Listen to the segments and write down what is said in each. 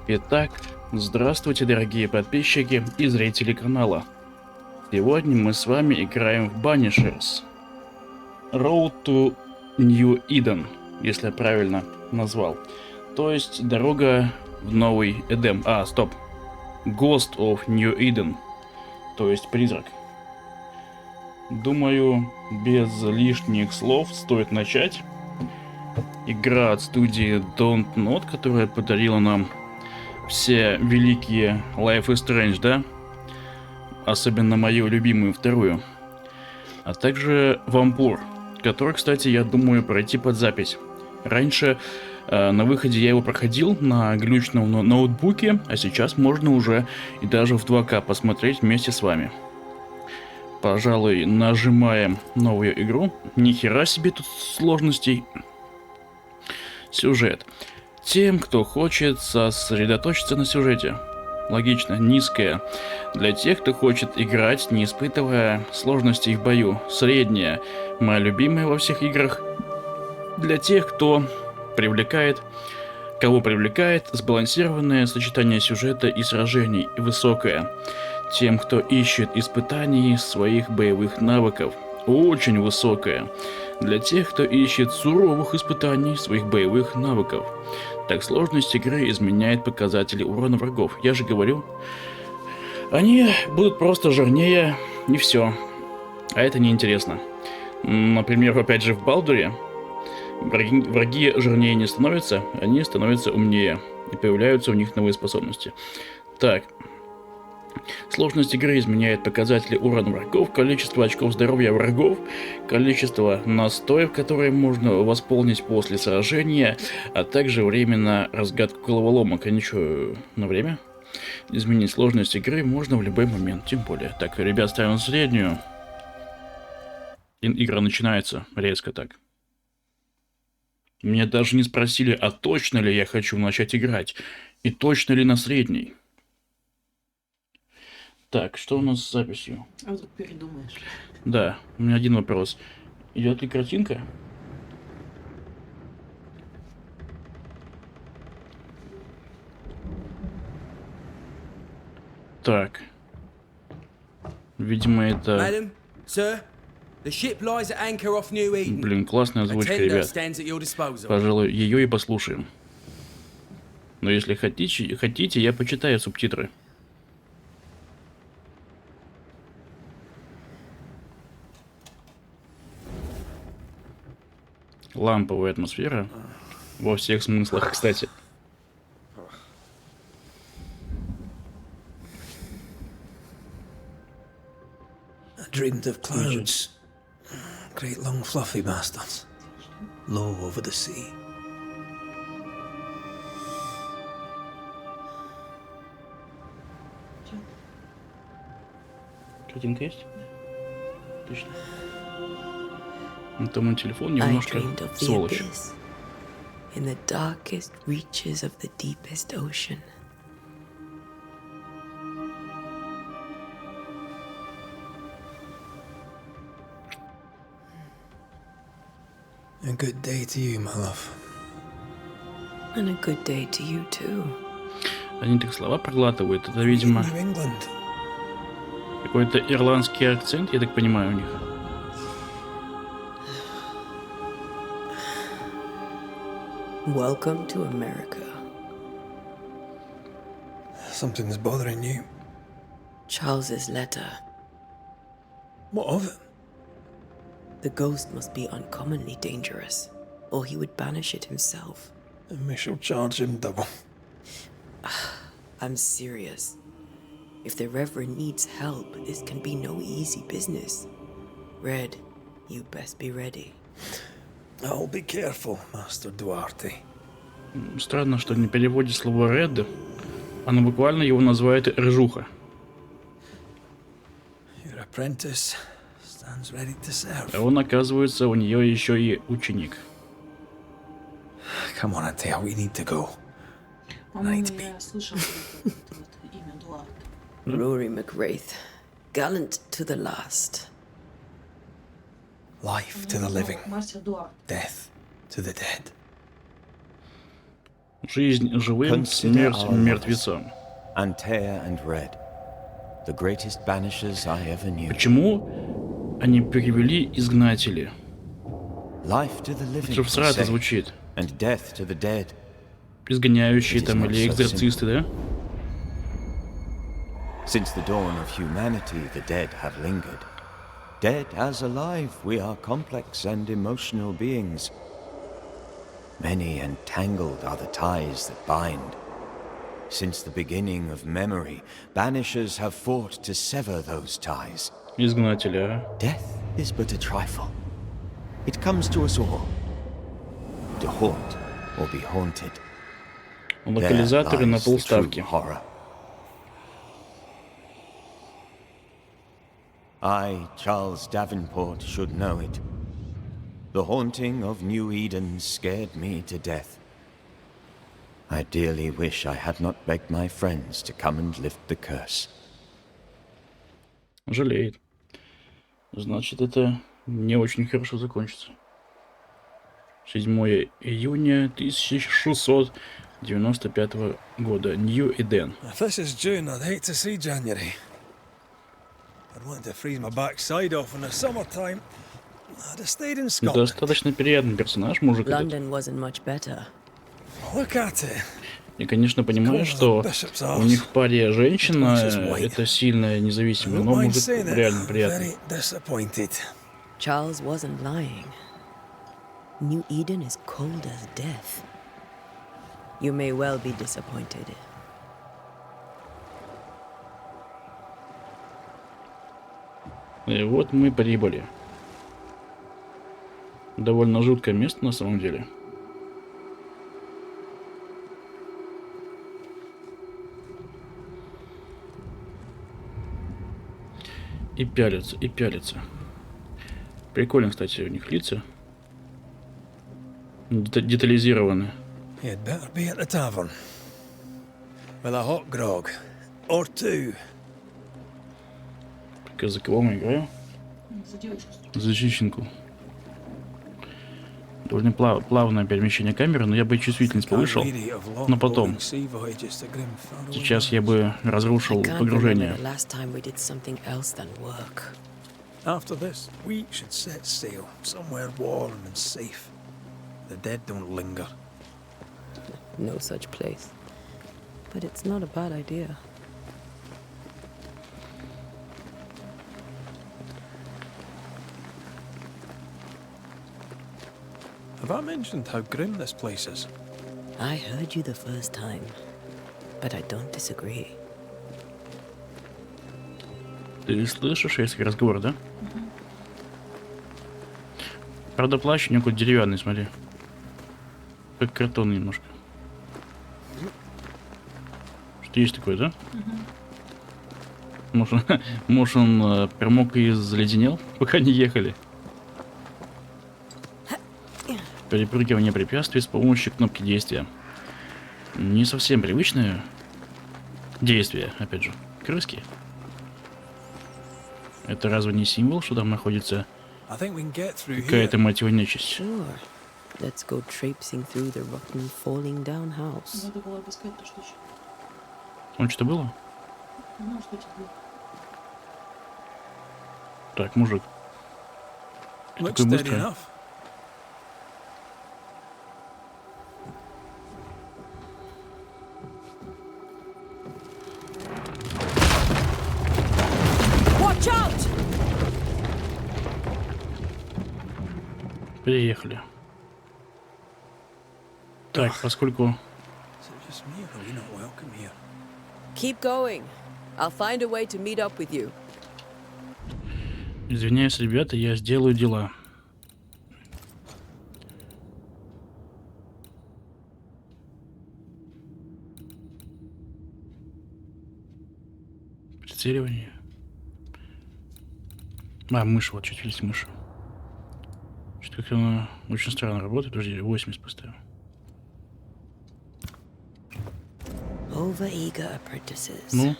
Итак, здравствуйте, дорогие подписчики и зрители канала. Сегодня мы с вами играем в Banishers. Road to New-Eden, если я правильно назвал. То есть дорога в новый Эдем. Стоп. Ghost of New-Eden. То есть призрак. Думаю, без лишних слов стоит начать. Игра от студии Don't Not, которая подарила нам все великие Life is Strange, да? Особенно мою любимую вторую. А также Вампур, который, кстати, я думаю пройти под запись. Раньше на выходе я его проходил на глючном ноутбуке, а сейчас можно уже и даже в 2К посмотреть вместе с вами. Пожалуй, нажимаем новую игру. Ни хера себе тут сложностей. Сюжет. Тем, кто хочет сосредоточиться на сюжете. Логично, низкая. Для тех, кто хочет играть, не испытывая сложностей в бою. Средняя. Моя любимая во всех играх. Для тех, кого привлекает сбалансированное сочетание сюжета и сражений. Высокая. Тем, кто ищет испытаний своих боевых навыков. Очень высокая. Для тех, кто ищет суровых испытаний своих боевых навыков. Так сложность игры изменяет показатели урона врагов. Я же говорю, они будут просто жирнее, и все. А это неинтересно. Например, опять же в Балдуре враги жирнее не становятся, они становятся умнее. И появляются у них новые способности. Так. Сложность игры изменяет показатели урона врагов, количество очков здоровья врагов, количество настоев, которые можно восполнить после сражения, а также время на разгадку головоломок. А ничего, на время? Изменить сложность игры можно в любой момент, тем более. Так, ребят, ставим среднюю. Игра начинается резко так. Меня даже не спросили, а точно ли я хочу начать играть, и точно ли на средней. Так, что у нас с записью? А вот передумаешь. Да, у меня один вопрос. Идет ли картинка? Так. Видимо, это... Блин, классная озвучка, ребят. Пожалуй, ее и послушаем. Но если хотите, я почитаю субтитры. Ламповая атмосфера. Во всех смыслах, кстати. Dreamed of clouds, great long fluffy bastards, low over the sea. Картинка есть? Точно. Это мой телефон немножко сволочь. In the darkest reaches of the deepest ocean. A good day to you, my love. And a good day to you too. Они так слова проглатывают. Это, видимо, какой-то ирландский акцент, я так понимаю, у них. Welcome to America. Something's bothering you. Charles's letter. What of it? The ghost must be uncommonly dangerous, or he would banish it himself. And we shall charge him double. I'm serious. If the Reverend needs help, this can be no easy business. Red, you best be ready. I'll be careful, Master Duarte. Странно, что не переводит слово «ред», она буквально его называет «рыжуха». Your apprentice stands ready to serve. А он, оказывается, у нее еще и ученик. Come on, Антея, we need to go. По-моему, я слышал это имя Дуарте. Rory McWraith, gallant to the last. Life to the living, Мастер Дуарте. death to the dead. Жизнь живым, смерть мертвецам. Антея and Red, the greatest banishers I ever knew. Почему они перевели изгнатели? Life to the living, Это же всрато звучит. and death to the dead. Изгоняющие там или экзорцисты, да? Since the dawn of humanity, the dead have lingered. Dead as alive, we are complex and emotional beings. Many and tangled are the ties that bind. Since the beginning of memory, banishers have fought to sever those ties. Изгнатели, а? Death is but a trifle. It comes to us all. To haunt or be haunted. Локализаторы на There lies the true полставки. horror. I, Charles Davenport, should know it. The haunting of New Eden scared me to death. I dearly wish I had not begged my friends to come and lift the curse. Жалеет. Значит, это не очень хорошо закончится. 7 июня 1695 года. Нью-Иден. If this is June, I'd hate to see January. I'd want to freeze my backside off in the summertime. I'd have stayed in Scotland. Достаточно приятный персонаж, мужик этот. London wasn't much better. Look at it. Я, конечно, понимаю, что у них в паре женщина, это сильная независимая, но мужик реально приятный. Very disappointed. Charles wasn't lying. New Eden is cold as death. You may well be disappointed. И вот мы прибыли. Довольно жуткое место на самом деле. И пялятся, и пялятся. Прикольно, кстати, у них лица. Детализированы. You'd better be at the tavern. With a hot grog. Or two. За кого мы играем? За девочку. За чищенку. Довольно плавное перемещение камеры, но я бы чувствительность повышал. Но потом. Сейчас я бы разрушил погружение. After this, we should set sail somewhere warm and safe. The dead don't linger. No such place. But it's not a bad idea. Have I mentioned how grim this place is? I heard you the first time, but I don't disagree. Ты слышишь резкий разговор, да? Правда, плащ у него какой-то деревянный, смотри. Как картон немножко. Что есть такое, да? Может он промок и заледенел, пока не ехали? Перепрыгивание препятствий с помощью кнопки действия. Не совсем привычное действие, опять же. Крыски. Это разве не символ, что там находится какая-то, мать его, нечисть? Sure. Let's go traipsing through the rotten, falling down house. Надо было обыскать то, что еще. Там что-то было? Ну, что тебе? Так, мужик. Ты Looks такой steady быстрый. enough. Watch out! Приехали. Так, поскольку... Is it just me or are we not welcome here? Keep going. I'll find a way to meet up with you. Извиняюсь, ребята, я сделаю дела. Прицеливание. Мышь, вот чуть есть мышь. Что-то как она очень странно работает. Подожди, 80 поставил. Over-eager apprentices. Ну.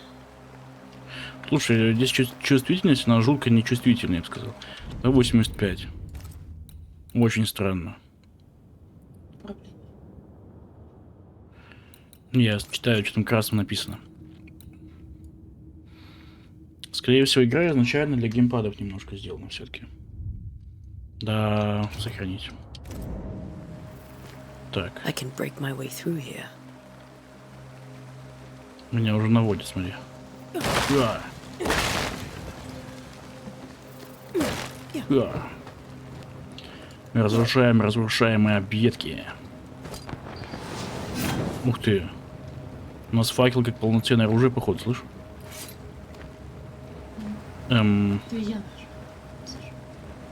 Слушай, здесь чувствительность, она жутко нечувствительная, я бы сказал. На 85. Очень странно. Проблема. Я читаю, что там красным написано. Скорее всего, игра изначально для геймпадов немножко сделана все-таки. Да, сохранить. Так. I can break my way through here. Меня уже наводит, смотри. Да. Да. Разрушаем разрушаемые объедки. Ух ты. У нас факел как полноценное оружие, походу, слышь? Ты я нажал.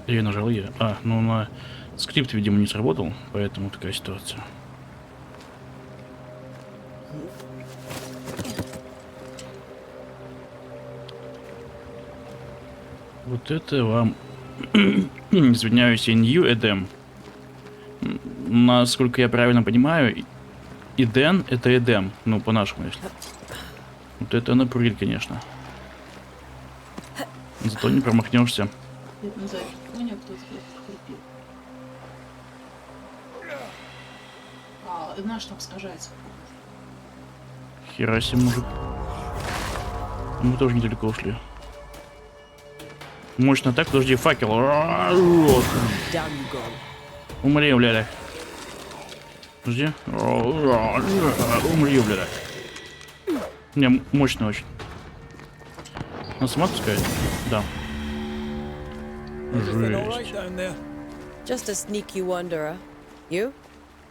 Я нажал я. А, ну на скрипт, видимо, не сработал, поэтому такая ситуация. Вот это вам, извиняюсь, Нью-Идена. Насколько я правильно понимаю, Иден это Эдем, ну по-нашему, если. Вот это напрыг, конечно. Зато не промахнешься. Лет назад понял, кто прикрепил. А, наш там скажается. Хера себе, мужик. Мы тоже недалеко ушли. Мощно так, подожди, факел. Умри, бля. Подожди. Умри, бля. Не, мощно очень. Нас сама пускает? Да. Everything all right Жесть. down there? Just a sneaky wanderer. You?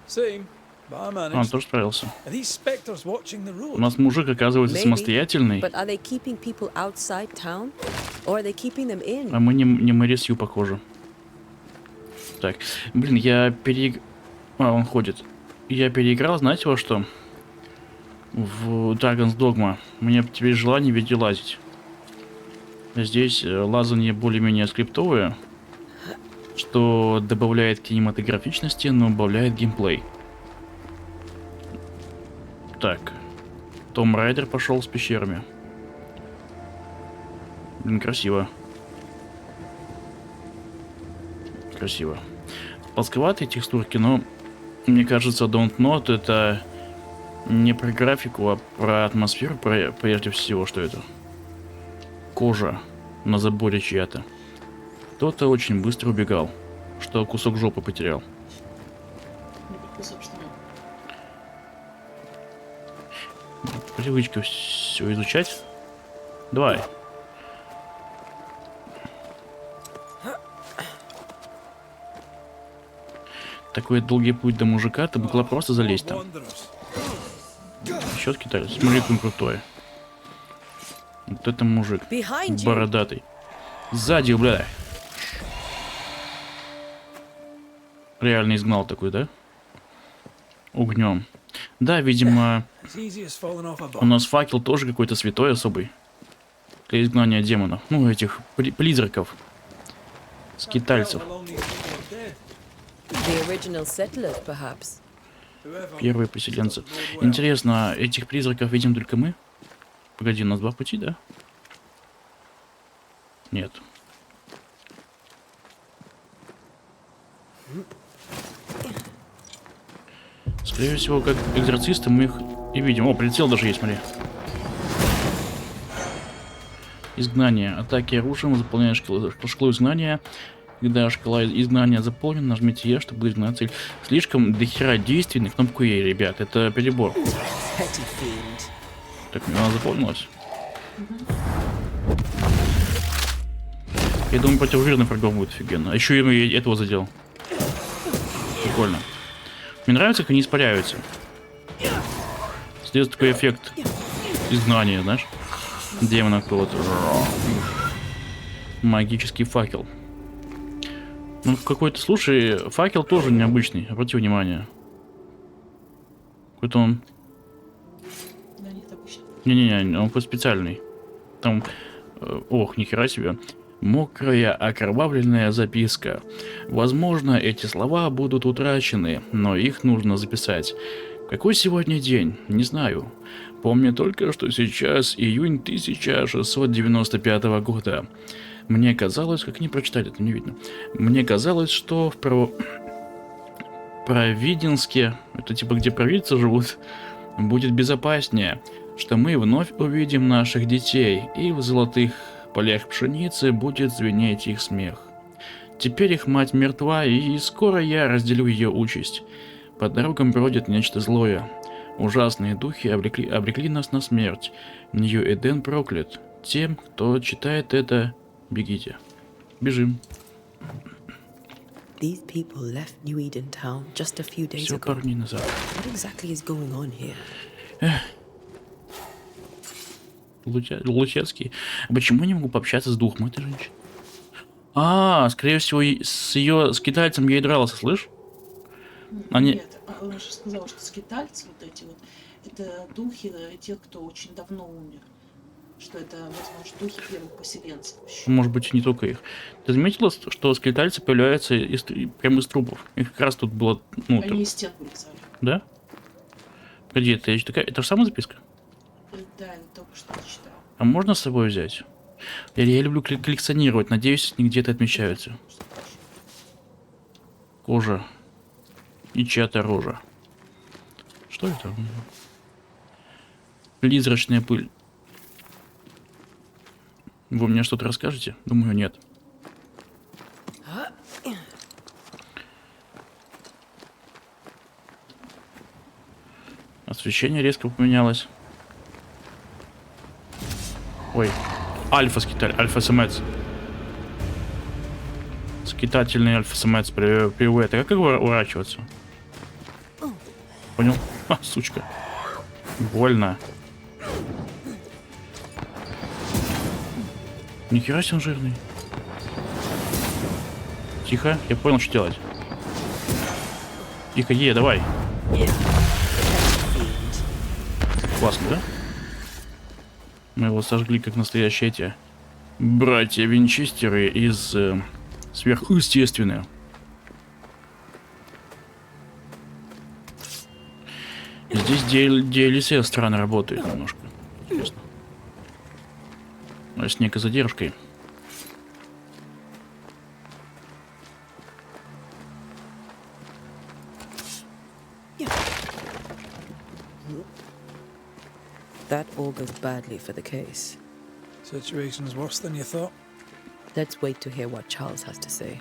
Same, but I Он managed. тоже справился. Are these spectres watching the У road? нас мужик оказывается Maybe, самостоятельный, But are they keeping people outside town? Or are they keeping them in? а мы не Мэри Сью, похоже. Так, блин, я А, он ходит. Я переиграл, знаете во что? В Dragon's Dogma. Мне теперь желание везде лазить. Здесь лазание более-менее скриптовое, что добавляет кинематографичности, но убавляет геймплей. Так. Том Райдер пошел с пещерами. Блин, красиво. Красиво. Плосковатые текстурки, но мне кажется, Don't Not это не про графику, а про атмосферу, прежде всего, что это. Кожа на заборе чья-то. Кто-то очень быстро убегал, что кусок жопы потерял. Не подписал, что Привычка все изучать. Давай. Такой долгий путь до мужика, ты могла просто залезть там. Wanderers. Щетки китаец. Смотри, как он крутой. Вот это мужик. Behind you. Бородатый. Сзади, бля. Реально изгнал такой, да? Огнем. Да, видимо, It's easy as falling off a у bump. нас факел тоже какой-то святой особый. Для изгнания демонов. Ну, этих призраков. Скитальцев. How long these people are dead. The original settlers, perhaps. Whoever Первые makes поселенцы. the road well. Интересно, этих призраков видим только мы? Погоди, у нас два пути, да? Нет. Скорее всего, как экзорцисты мы их и видим. О, прицел даже есть, смотри. Изгнание. Атаки оружием, заполняешь шкалу изгнания. Когда шкала изгнания заполнена, нажмите Е, чтобы изгнать цель. Слишком дохера действий на кнопку Е, ребят. Это перебор. Petty fiend. Так, она заполнилась. Я думаю, против жирных врагов будет офигенно. А еще я этого задел. Прикольно. Мне нравится, как они испаряются. Создается такой эффект изгнания, знаешь? Демона какого-то. Магический факел. Ну, какой-то, слушай, факел тоже необычный. Обрати внимание. Какой-то он... Да нет, обычно. Не-не-не, он какой-то специальный. Там... ох, нихера себе. Мокрая, окровавленная записка. Возможно, эти слова будут утрачены, но их нужно записать. Какой сегодня день? Не знаю. Помню только, что сейчас июнь 1695 года. Мне казалось, как не прочитали, это не видно. Мне казалось, что в Провиденске, это типа где провидцы живут, будет безопаснее, что мы вновь увидим наших детей, и в золотых полях пшеницы будет звенеть их смех. Теперь их мать мертва, и скоро я разделю ее участь. По дорогам бродит нечто злое. Ужасные духи обрекли нас на смерть. Нью-Иден проклят. Тем, кто читает это, бегите. Бежим. These people left New Eden town just a few days Всего ago. пару дней назад. What exactly is going on here? Лучецкий. Почему я не могу пообщаться с духом этой женщины? Скорее всего, с ее скитальцем я и дрался, слышь? Они... Нет, он же сказал, что скитальцы вот эти вот, это духи тех, кто очень давно умер. Что это, возможно, духи первых поселенцев. Может быть, и не только их. Ты заметила, что скитальцы появляются прямо из трупов? Их как раз тут было... Ну, Они из стен вылезали. Да? Погоди, это же самая записка? Да, я только что читал. А можно с собой взять? Я люблю коллекционировать, надеюсь, они где-то отмечаются. Кожа. И чья-то рожа. Что это? Призрачная пыль. Вы мне что-то расскажете? Думаю, нет. Освещение резко поменялось. Ой. Альфа-скиталь, альфа-самец. Скитательный альфа-самец, привет. А как его уворачиваться? Понял? Сучка. Больно. Нихера себе он жирный. Тихо, я понял, что делать. Тихо, давай. Классно, да? Мы его сожгли как настоящие эти братья Винчестеры из сверхъестественные. Здесь DLC странно работает немножко. Интересно. Но с некой задержкой. That augurs badly for the case. Situation's worse than you thought. Let's wait to hear what Charles has to say.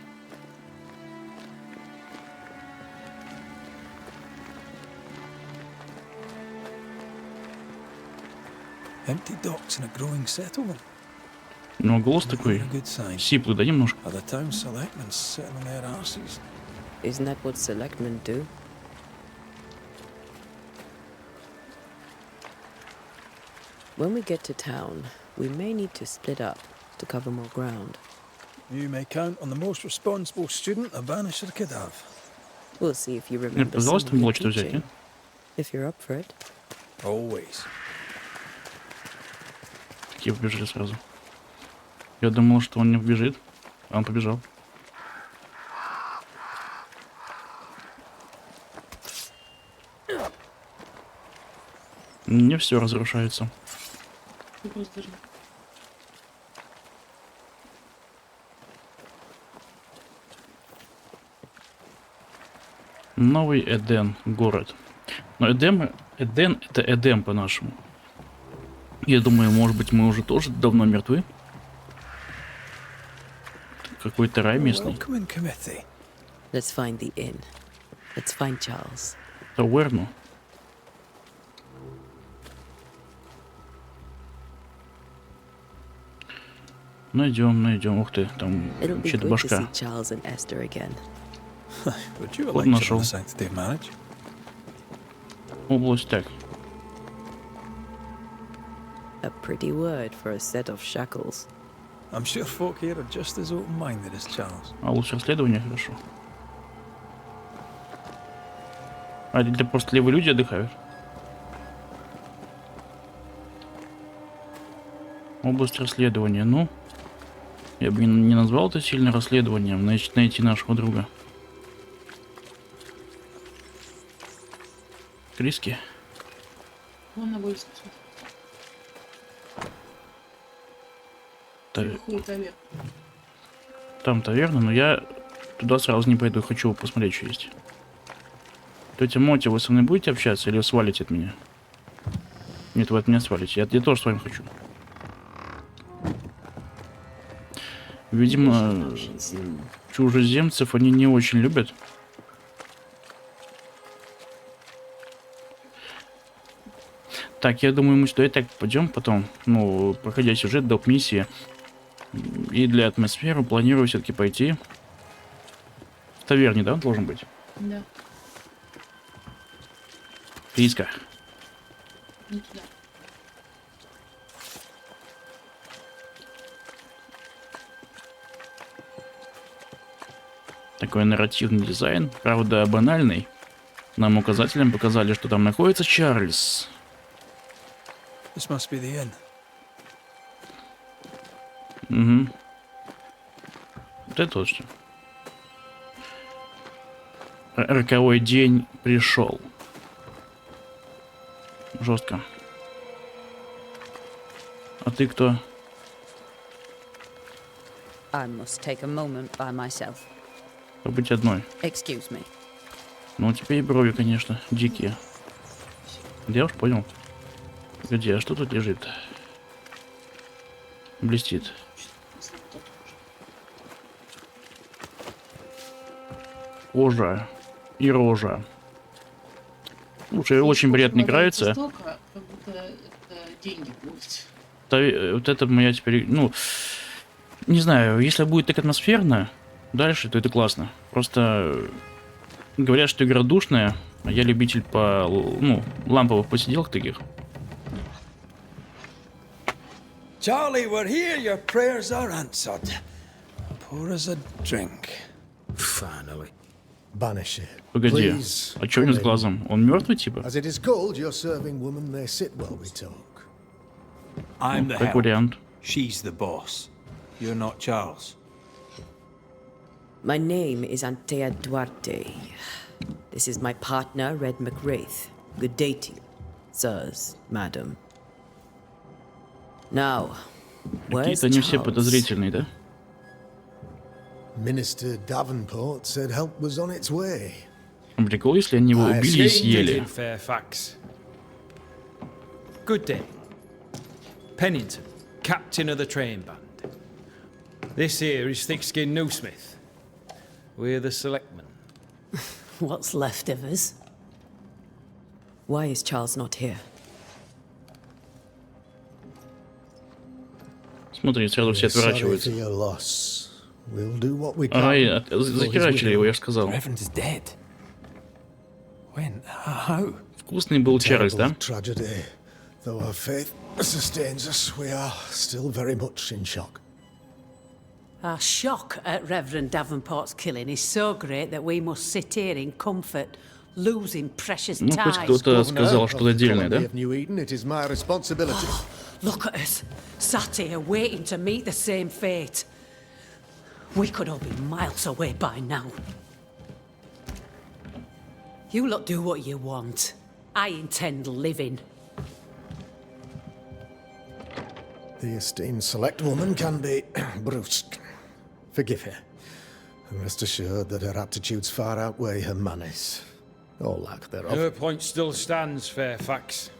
Empty docks in a growing settlement. Но голос такой A good sign. сиплый, да, немножко? Are the town selectmen sitting on their arses? Isn't that what selectmen do? When we get to town, we may need to split up to cover more ground. You may count on the most responsible student a Banisher could have. We'll see if you remember some Пожалуйста, of your было что взять, teaching. If you're up for it. Always. Такие побежали сразу. Я думал, что он не побежит, а он побежал. Не все разрушается. Ты просто даже... Новый Эден, город. Но Эдем это Эдем по-нашему. Я думаю, может быть, мы уже тоже давно мертвы. Какой-то рай местный. Welcoming committee. Let's find the inn. Let's find Charles. Таверну. Найдем. Ух ты, там It'll be что-то good to башка. see Charles and Esther again. Would you Вот lecture on нашел. the sanctity of marriage? Область так. A pretty word for a set of shackles. I'm sure folk here are just as open-minded as Charles. А лучше расследование, хорошо. А это просто левые люди отдыхают. Область расследования. Ну, я бы не назвал это сильно расследованием. Найти нашего друга. Криски. Вон на вывеску. Вверху таверна. Там таверна, но я туда сразу не пойду. Хочу посмотреть, что есть. Тетя Мотя, вы со мной будете общаться или свалите от меня? Нет, вы от меня свалите. Я тоже с вами хочу. Видимо, Очень сильно. чужеземцев они не очень любят. Так, я думаю, мы сюда и так пойдем потом, ну, проходя сюжет, доп. Миссии. И для атмосферы планирую все-таки пойти в таверне, да, он должен быть? Да. Риска. Не туда. Такой нарративный дизайн, правда банальный. Нам указателем показали, что там находится Чарльз. This must be the inn. Угу. Вот это точно. Роковой день пришел. Жестко. А ты кто? I must take a moment by myself. Побыть одной. Excuse me. Ну, у тебя и брови, конечно, дикие. Я уж понял. Где? А что тут лежит? Блестит. Если вот это уже. Кожа и рожа. Слушай, очень приятно играется. Столько, как будто это деньги будут. Вот это моя теперь, ну, не знаю, если будет так атмосферно дальше, то это классно. Просто говорят, что игра душная, а я любитель по, ну, ламповых посиделок таких. Charlie, we're here. Your prayers are answered. Pour us a drink. Finally. Banisher. Погоди, Please, а чё у него с come in. глазом? Он мертвый типа? As it is called, your serving woman may sit while we talk. I'm the Как help. вариант. She's the boss. You're not Charles. My name is Antei Duarte. This is my partner, Reda Macreya. Good day to you, sirs, madam. Now, where's Какие-то они все Charles? подозрительные, да? Minister Davenport said help was on its way. Прикол, если они его убили и съели. In Fairfax. Good day. Pennington, captain of the train band. This here is thick-skinned Noosmith. We're the selectmen. What's left of us? Why is Charles not here? Смотри, сразу все We're sorry for отворачиваются. your loss. We'll do what we Ага, can. захерачили его, я же сказал. Reverend is dead. When? How? Вкусный был Чарльз, да? Terrible tragedy. Though our faith sustains us, we are still very much in shock. Our shock at Reverend Davenport's killing is so great that we must sit here in comfort, losing precious Ну, хоть time. кто-то сказал что-то отдельное, да? Colony of New-Eden, it is my responsibility. Look at us, sat here waiting to meet the same fate. We could all be miles away by now. You lot do what you want. I intend living. The esteemed select woman can be brusque. Forgive her. And rest assured that her aptitudes far outweigh her manners. Or lack thereof. Her point still stands, Fairfax.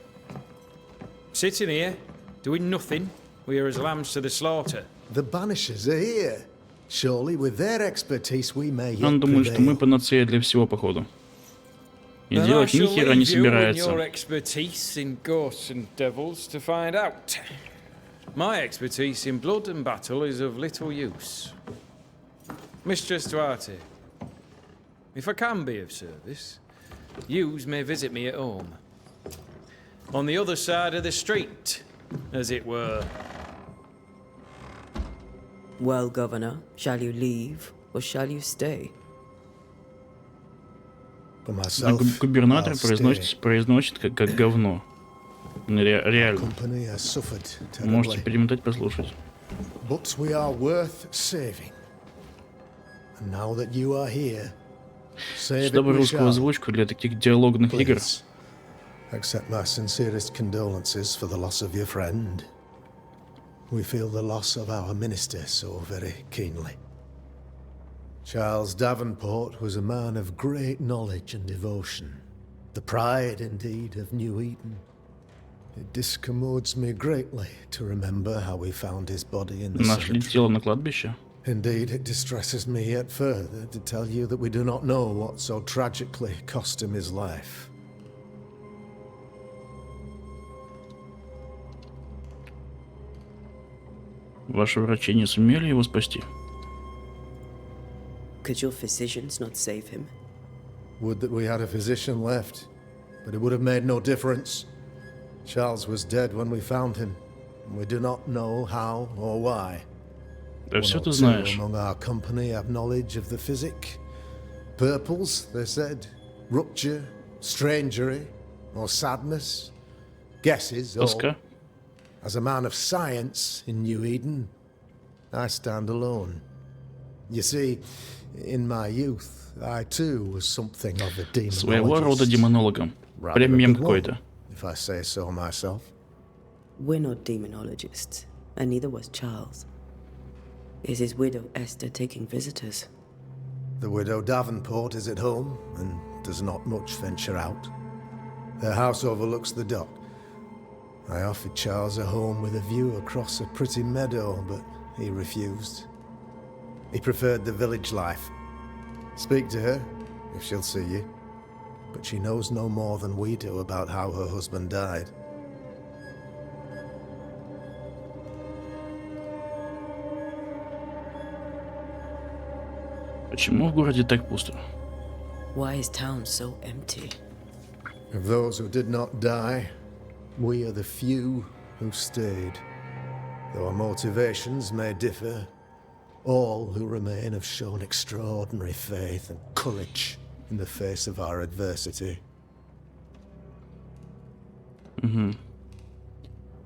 Sitting here, doing nothing, we're as lambs to the slaughter. The Banishers are here. Surely with their expertise we may Он yet думает, что мы prevail. панацея для всего, походу. И Then I делать ни shall хера не leave you and your собирается. expertise in ghosts and devils to find out. My expertise in blood and battle is of little use. Mistress Duarte, if I can be of service, yous may visit me at home. On the other side of the street, as it were. Well, Governor, shall you leave or shall you stay? For А myself, губернатор I'll stay. произносит как говно. Реально. Company has suffered Можете terribly. перемотать, послушать. But we are worth saving. And now that you are here, save it Чтобы we русскую shall. озвучку для таких диалогных игр. Please, accept my sincerest condolences for the loss of your friend. We feel the loss of our minister so very keenly. Charles Davenport was a man of great knowledge and devotion. The pride, indeed, of New Eden. It discommodes me greatly to remember how we found his body in the Нашли cemetery. тело на кладбище. Indeed, it distresses me yet further to tell you that we do not know what so tragically cost him his life. Ваши врачи не сумели его спасти? Could your physicians not save him? Would that we had a physician left, but it would have made no difference. Charles was dead when we found him, and we do not know how or why. Да все One ты or two знаешь. among our company have knowledge of the physic. Purples, they said, rupture, strangery, or sadness. Guesses, all. Тоска? As a man of science in New-Eden, I stand alone. You see, in my youth, I too was something of a demonologist. Своего рода демонологом. Rather Прям a мем good one, какой-то. if I say so myself. We're not demonologists, and neither was Charles. Is his widow Esther taking visitors? The widow Davenport is at home and does not much venture out. Their house overlooks the dock. I offered Charles a home with a view across a pretty meadow, but he refused. He preferred the village life. Speak to her, if she'll see you. But she knows no more than we do about how her husband died. Почему в городе так пусто? Why is town so empty? Of those who did not die, we are the few who stayed. Though our motivations may differ, all who remain have shown extraordinary faith and courage in the face of our adversity.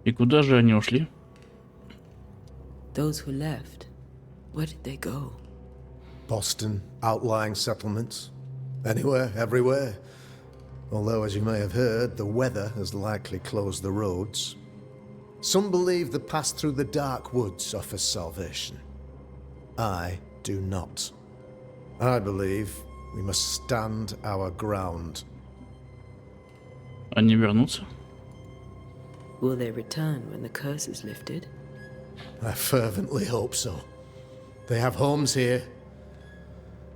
И куда же они ушли? Those who left, where did they go? Boston, outlying settlements, anywhere, everywhere. Although, as you may have heard, the weather has likely closed the roads. Some believe the path through the dark woods offers salvation. I do not. I believe we must stand our ground. Они вернутся? Will they return when the curse is lifted? I fervently hope so. They have homes here.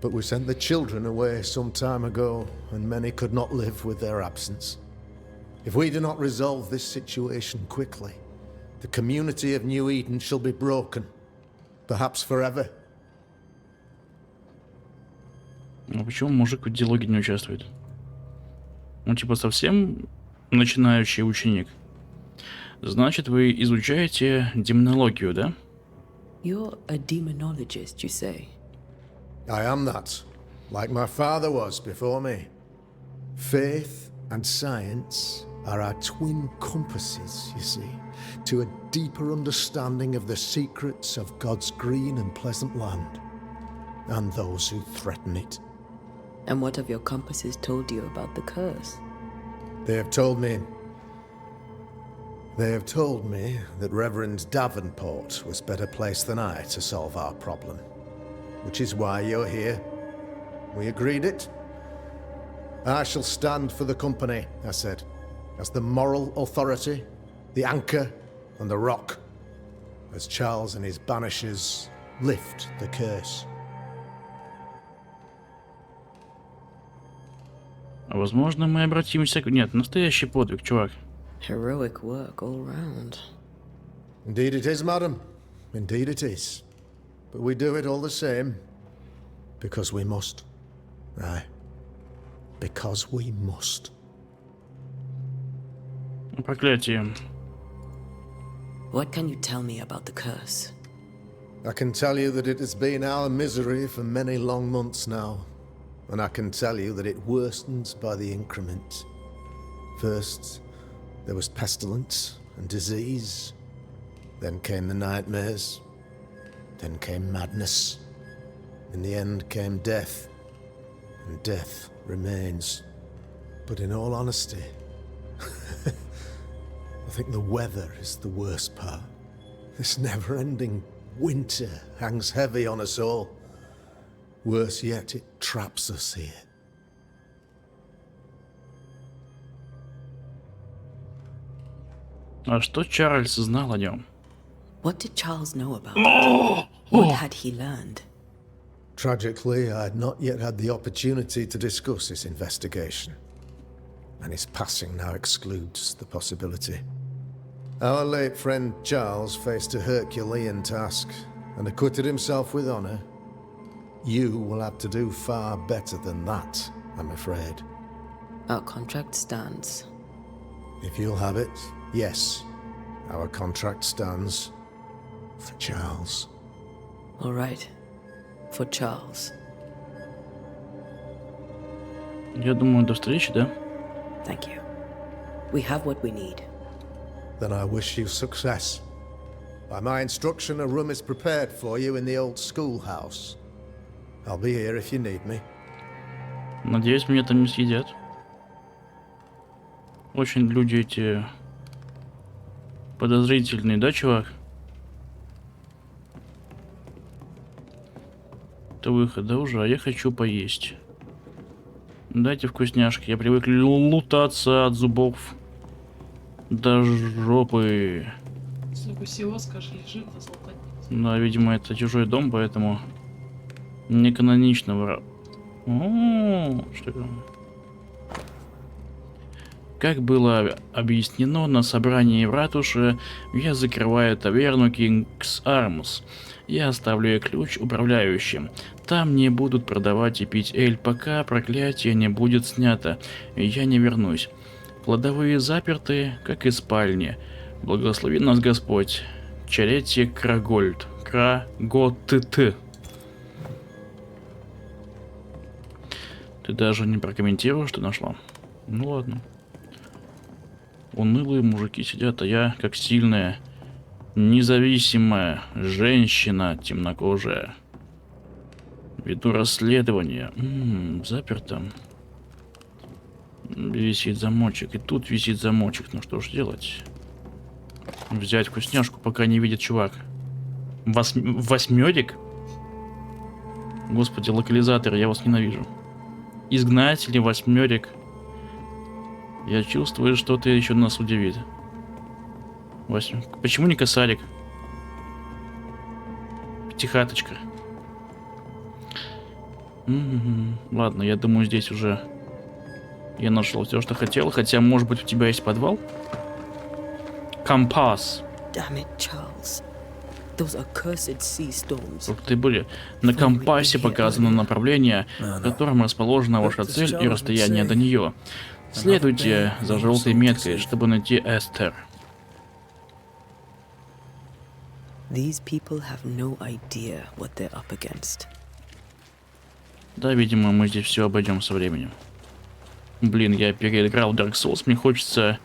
But we sent the children away some time ago, and many could not live with their absence. If we do not resolve this situation quickly, the community of New Eden shall be broken, perhaps forever. А почему мужик в диалоге не участвует? Он типа совсем начинающий ученик. Значит, вы изучаете демонологию, да? You're a demonologist, you say? I am that, like my father was before me. Faith and science are our twin compasses, you see, to a deeper understanding of the secrets of God's green and pleasant land, and those who threaten it. And what have your compasses told you about the curse? They have told me that Reverend Davenport was better placed than I to solve our problem. Which is why you're here. We agreed it. I shall stand for the company, I said, as the moral authority, the anchor, and the rock, as Charles and his Banishers lift the curse. А возможно, мы обратимся к... Нет, настоящий подвиг, чувак. Heroic work all round. Indeed it is, madam. Indeed it is. But we do it all the same. Because we must. Aye. Because we must. Проклятие. What can you tell me about the curse? I can tell you that it has been our misery for many long months now. And I can tell you that it worsens by the increment. First, there was pestilence and disease. Then came the nightmares. Then came madness. In the end came death. And death remains. But in all honesty, I think the weather is the worst part. This never-ending winter hangs heavy on us all. Worse yet, it traps us here. А что Чарльз знал о нем? What did Charles know about it? What had he learned? Tragically, I had not yet had the opportunity to discuss this investigation, and his passing now excludes the possibility. Our late friend Charles faced a Herculean task and acquitted himself with honor. You will have to do far better than that, I'm afraid. Our contract stands. If you'll have it, yes, our contract stands for Charles. All right. For Charles. Я думаю, до встречи, да? Thank you. We have what we need. Then I wish you success. By my instruction, a room is prepared for you in the old schoolhouse. I'll be here if you need me. Надеюсь, меня там не съедят. Очень люди эти подозрительные, да, чувак? Это выход, да, уже? А я хочу поесть. Дайте вкусняшки. Я привык лутаться от зубов до жопы. Столько всего, скажи, лежит, а золотать нет. Да, видимо, это чужой дом, поэтому не канонично. Что это? Как было объяснено на собрании в ратуше, я закрываю таверну King's Arms. Я оставлю ключ управляющим. Там не будут продавать и пить эль, пока проклятие не будет снято, и я не вернусь. Кладовые заперты, как и спальни. Благослови нас Господь. Чарете Крагольд. Краготты. Ты даже не прокомментировал, что нашла? Ну ладно. Унылые мужики сидят, а я, как сильная, независимая женщина, темнокожая. Веду расследование. Заперто. Висит замочек. И тут висит замочек. Ну что ж делать? Взять вкусняшку, пока не видит чувак. Восьмерик? Господи, локализатор, я вас ненавижу. Изгнатели, восьмерик. Я чувствую, что-то еще нас удивит. Почему не косарик? Пятихаточка. Ладно, я думаю, здесь уже я нашел все, что хотел. Хотя, может быть, у тебя есть подвал? Компас. Damn it, Charles. Those accursed sea storms. Ух ты, были. На компасе показано направление, в котором расположена ваша цель и расстояние до нее. Следуйте за желтой меткой, чтобы найти Эстер. These people have no idea what they're up against. Да, видимо, мы здесь все обойдем со временем. Блин, я переиграл Dark Souls, мне хочется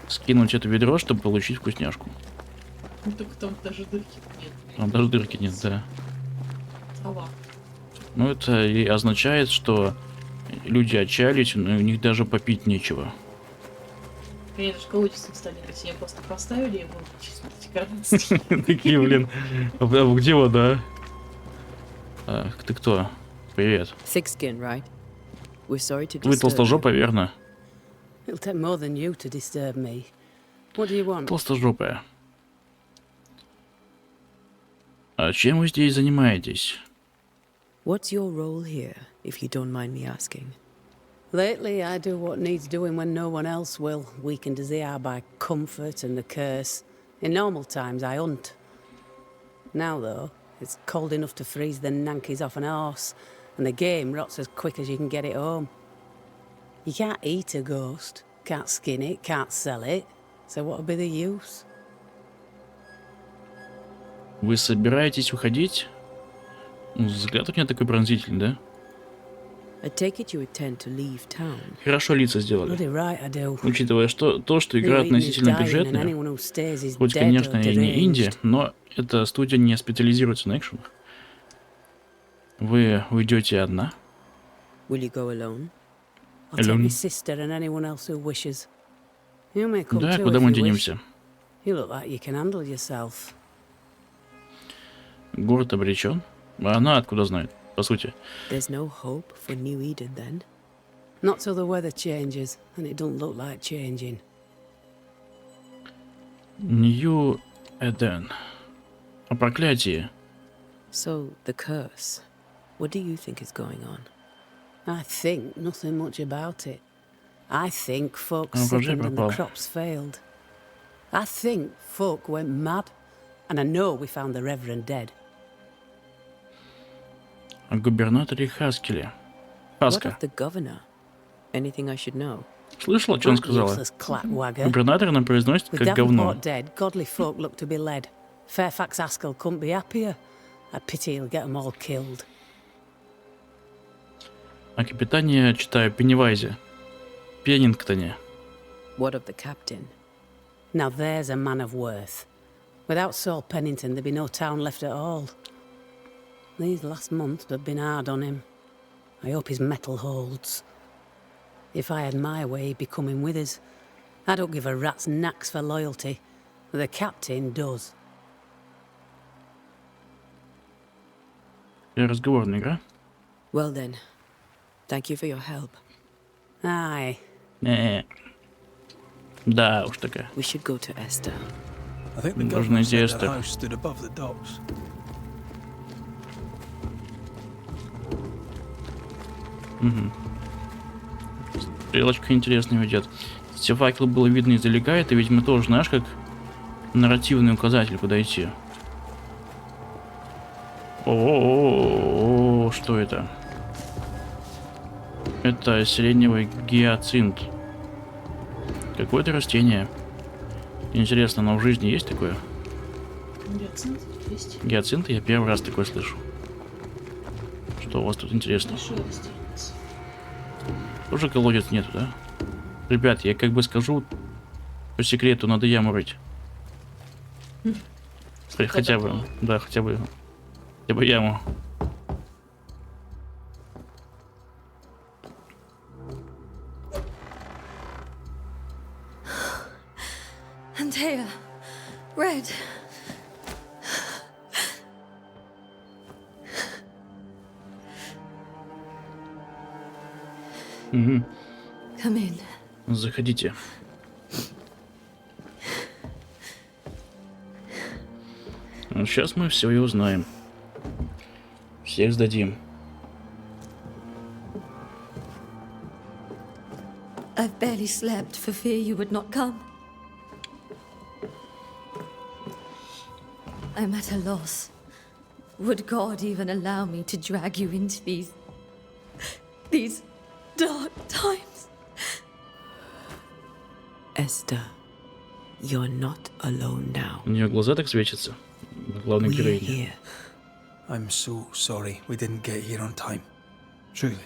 скинуть это ведро, чтобы получить вкусняшку. Ну так там даже дырки нет. Там даже дырки нет, да. Трава. Ну это и означает, что люди отчаялись, но у них даже попить нечего. Они даже колодец не стали пить, они просто поставили его, честно, эти границы. Такие, блин. А где вода? Ты кто? Привет. Thick skin, right? We're sorry to Вы disturb. толстожопая, верно? It'll take more than you to disturb me. What do you want? Толстожопая. А чем вы здесь занимаетесь? What's your role here, if you don't mind me asking? Lately, I do what needs doing when no one else will, weakened as they are by comfort and the curse. In normal times, I hunt. Now, though, it's cold enough to freeze the nankies off an horse, and the game rots as quick as you can get it home. You can't eat a ghost, can't skin it, can't sell it, so what'll be the use? Вы собираетесь уходить? Взгляд у меня такой пронзительный, да? I take it you intend to leave town. Хорошо лица сделали. Bloody right I do. Учитывая, что игра относительно бюджетная, хоть, конечно, и не инди, но эта студия не специализируется на экшенах. Вы уйдете одна? Will you go alone? I'll take Alone. my sister and anyone else who wishes. You may come Да, too куда if мы you wish. денемся? You look like you can handle yourself. Город обречен? А она откуда знает, по сути? There's no hope for New Eden then? Not till the weather changes, and it don't look like changing. Нью-Идена. О проклятии. So, the curse. What do you think is going on? I think nothing much about it. I think folk Oh, Roger sickened and the propos. crops failed. I think folk went mad. And I know we found the Reverend dead. О губернаторе Хаскеле. What Хаска. of the governor? Anything I should know? Слышала, что он That сказала? useless clackwagger. Губернатор она произносит With как говно. Davenport dead, godly folk look to be led. Fairfax Askell couldn't be happier. I pity he'll get them all killed. О капитане я читаю Пеннивайзе. Пеннингтоне. What of the captain? Now there's a man of worth. Without Saul Pennington, there'd be no town left at all. These last months have been hard on him. I hope his mettle holds. If I had my way, he'd be coming with us. I don't give a rat's knacks for loyalty, but the captain does. Разговорная игра. Well then, thank you for your help. Aye. Да уж такая. We should go to Esther. I think the Нужно governor идти, said that Эстер. house stood above the docks. Стрелочка интересная ведет. Все факелы было видно издалека, это, видимо, тоже, знаешь, как нарративный указатель, куда идти. О, что это? Это сиреневый гиацинт. Какое-то растение. Интересно, оно в жизни есть такое? Гиацинт есть. Гиацинт? Я первый раз такое слышу. Что у вас тут интересно? Большой растениец. Тоже колодец нету, да? Ребят, я как бы скажу по секрету, надо яму рыть. Хотя бы, да, хотя бы яму. Антея, Red. Угу. Come in. Заходите. Сейчас мы все и узнаем. Всех сдадим. I've barely slept for fear you would not come. I'm at a loss. Would God even allow me to drag you into these dark times? Esther, you're not alone now. У нее глаза так светятся. Главной We're героине. here. I'm so sorry we didn't get here on time. Truly.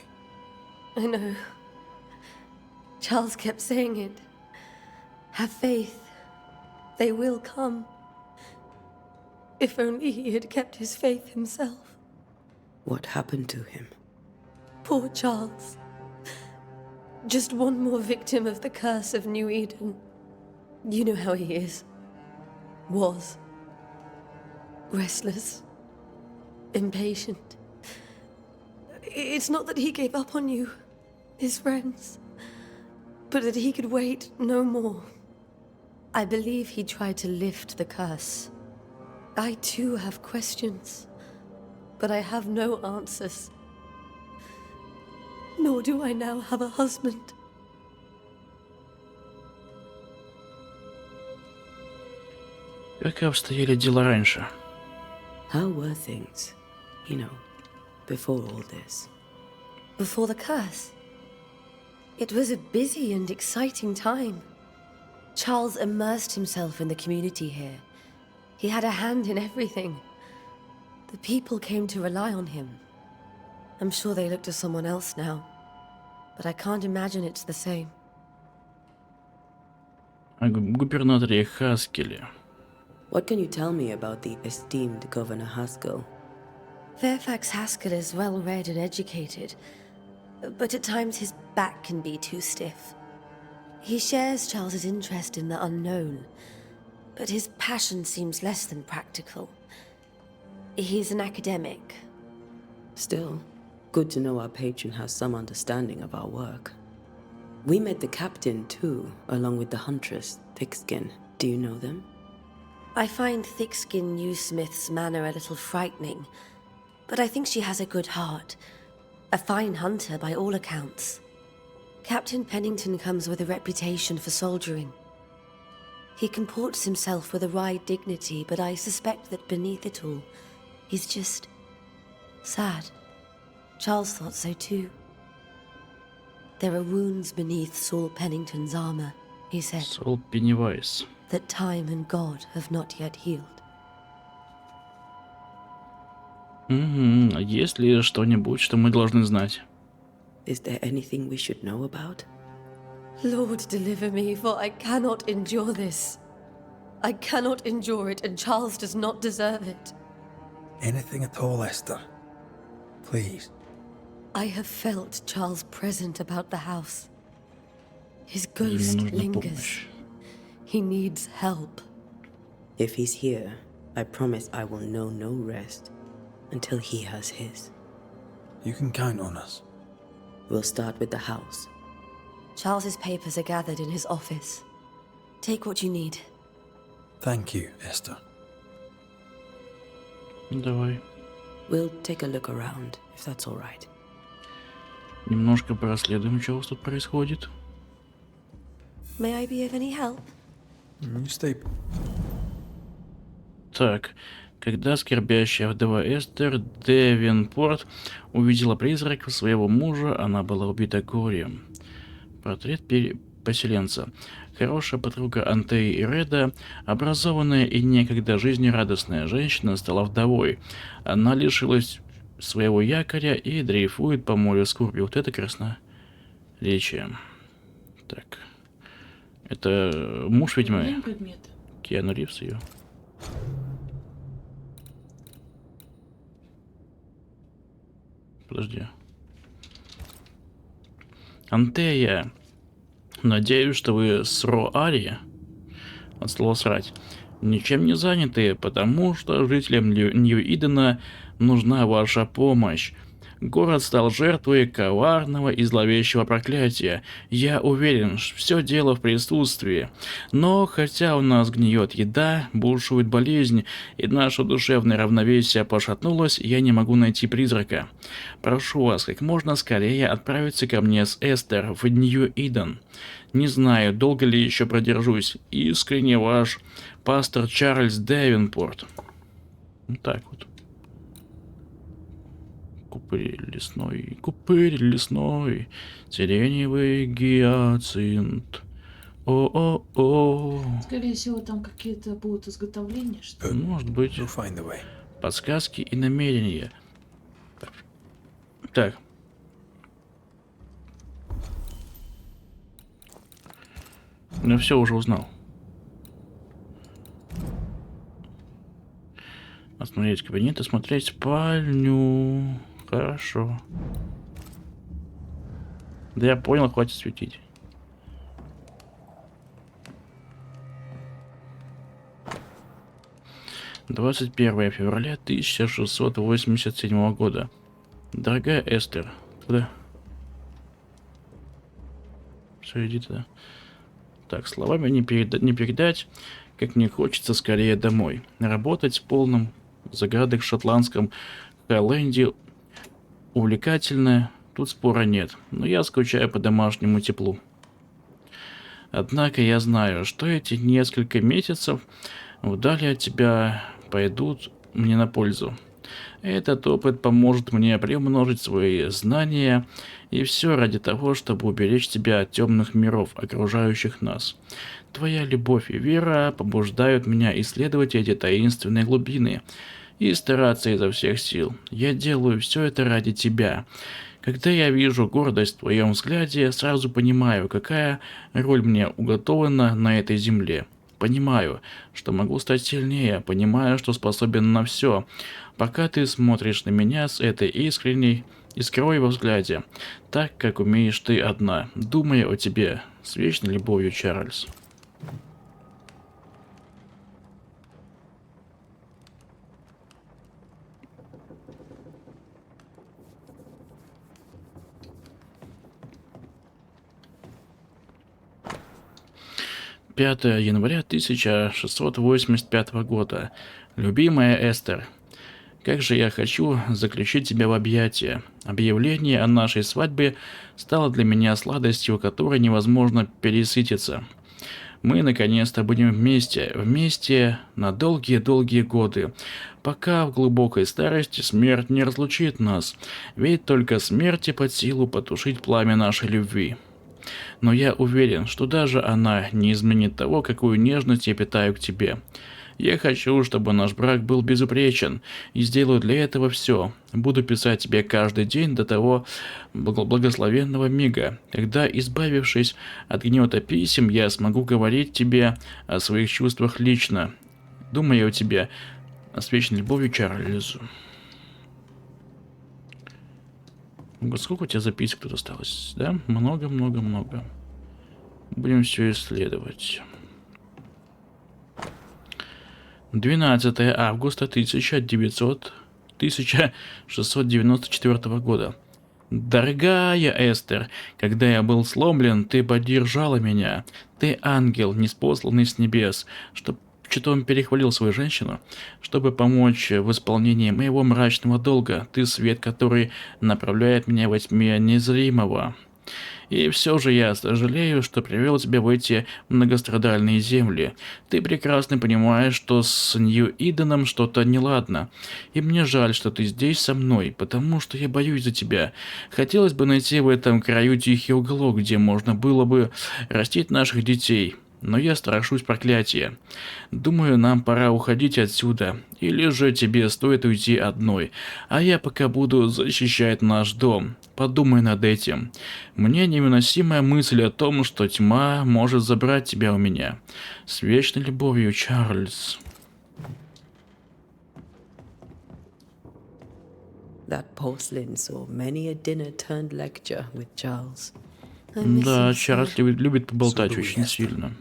I know. Charles kept saying it. Have faith. They will come. If only he had kept his faith himself. What happened to him? Poor Charles. Just one more victim of the curse of New Eden. You know how he is. Was. Restless. Impatient. It's not that he gave up on you, his friends, but that he could wait no more. I believe he tried to lift the curse. I too have questions, but I have no answers. Nor do I now have a husband. Как обстояли дела раньше? How were things, before all this? Before the curse, it was a busy and exciting time. Charles immersed himself in the community here. He had a hand in everything. The people came to rely on him. I'm sure they look to someone else now, but I can't imagine it's the same. О губернаторе Хаскеле. What can you tell me about the esteemed Governor Haskell? Fairfax Haskell is well read and educated, but at times his back can be too stiff. He shares Charles's interest in the unknown, but his passion seems less than practical. He's an academic. Still, good to know our patron has some understanding of our work. We met the captain too, along with the huntress, Thickskin. Do you know them? I find thick-skinned Newsmith's manner a little frightening, but I think she has a good heart. A fine hunter by all accounts. Captain Pennington comes with a reputation for soldiering. He comports himself with a wry dignity, but I suspect that beneath it all, he's just sad. Charles thought so too. There are wounds beneath Saul Pennington's armor, he said. Сол Пеннивайз. That time and God have not yet healed. Угу. Есть ли что-нибудь, что мы должны знать? Is there anything we should know about? Lord, deliver me, for I cannot endure this. I cannot endure it, and Charles does not deserve it. Anything at all, Esther. Please. I have felt Charles present about the house. His Ему ghost нужна lingers. помощь. He needs help. If he's here, I promise I will know no rest until he has his. You can count on us. We'll start with the house. Charles's papers are gathered in his office. Take what you need. Thank you, Esther. Давай. We'll take a look around, if that's all right. Немножко проследуем, что у вас тут происходит. May I be of any help? You stay. Так, когда скорбящая вдова Эстер Девенпорт увидела призрака своего мужа, она была убита горем. Портрет поселенца. Хорошая подруга Антеи и Реда, образованная и некогда жизнерадостная женщина, стала вдовой. Она лишилась своего якоря и дрейфует по морю скорби. Вот это красноречие. Так. Это муж ведьмы. Время предмета. Киану Ривз ее. Подожди. Антея. Надеюсь, что вы с Роари, от слова срать, ничем не заняты, потому что жителям Нью-Идена нужна ваша помощь. Город стал жертвой коварного и зловещего проклятия. Я уверен, что все дело в присутствии. Но хотя у нас гниет еда, бушует болезнь, и наше душевное равновесие пошатнулось, я не могу найти призрака. Прошу вас как можно скорее отправиться ко мне с Эстер в Нью-Иден. Не знаю, долго ли еще продержусь. Искренне ваш пастор Чарльз Девенпорт. Вот так вот. Купырь лесной, сиреневый гиацинт. О-о-о. Скорее всего, там какие-то будут изготовления, что ли? Может быть. We'll find a way. Подсказки и намерения. Так. Ну все, уже узнал. Осмотреть кабинет, осмотреть спальню. Хорошо. Да я понял, хватит светить. «21 февраля 1687 года. Дорогая Эстер, куда? Все, иди туда. Так, словами не передать, как мне хочется скорее домой. Работать в полном загадок в шотландском Хайленде увлекательно, тут спора нет, но я скучаю по домашнему теплу. Однако я знаю, что эти несколько месяцев вдали от тебя пойдут мне на пользу. Этот опыт поможет мне приумножить свои знания, и все ради того, чтобы уберечь тебя от темных миров, окружающих нас. Твоя любовь и вера побуждают меня исследовать эти таинственные глубины и стараться изо всех сил. Я делаю все это ради тебя. Когда я вижу гордость в твоем взгляде, сразу понимаю, какая роль мне уготована на этой земле. Понимаю, что могу стать сильнее, понимаю, что способен на все. Пока ты смотришь на меня с этой искренней искрой во взгляде, так, как умеешь ты одна, думая о тебе, с вечной любовью, Чарльз. 5 января 1685 года. Любимая Эстер, как же я хочу заключить тебя в объятия. Объявление о нашей свадьбе стало для меня сладостью, которой невозможно пересытиться. Мы наконец-то будем вместе на долгие-долгие годы, пока в глубокой старости смерть не разлучит нас, ведь только смерти под силу потушить пламя нашей любви. Но я уверен, что даже она не изменит того, какую нежность я питаю к тебе. Я хочу, чтобы наш брак был безупречен, и сделаю для этого все. Буду писать тебе каждый день до того благословенного мига, когда, избавившись от гнета писем, я смогу говорить тебе о своих чувствах лично. Думаю о тебе, с вечной любовью, Чарльз. Сколько у тебя записок тут осталось, да? Много. Будем все исследовать. 12 августа 1694 года. Дорогая Эстер, когда я был сломлен, ты поддержала меня. Ты ангел, неспосланный с небес, что он перехвалил свою женщину, чтобы помочь в исполнении моего мрачного долга. Ты свет, который направляет меня во тьме незримого. И все же я сожалею, что привел тебя в эти многострадальные земли. Ты прекрасно понимаешь, что с Нью-Иденом что-то неладно. И мне жаль, что ты здесь со мной, потому что я боюсь за тебя. Хотелось бы найти в этом краю тихий уголок, где можно было бы растить наших детей. Но я страшусь проклятия. Думаю, нам пора уходить отсюда. Или же тебе стоит уйти одной. А я пока буду защищать наш дом. Подумай над этим. Мне невыносимая мысль о том, что тьма может забрать тебя у меня. С вечной любовью, Чарльз. That porcelain saw many a dinner-turned lecture with Charles. Да, Чарльз любит поболтать очень сильно.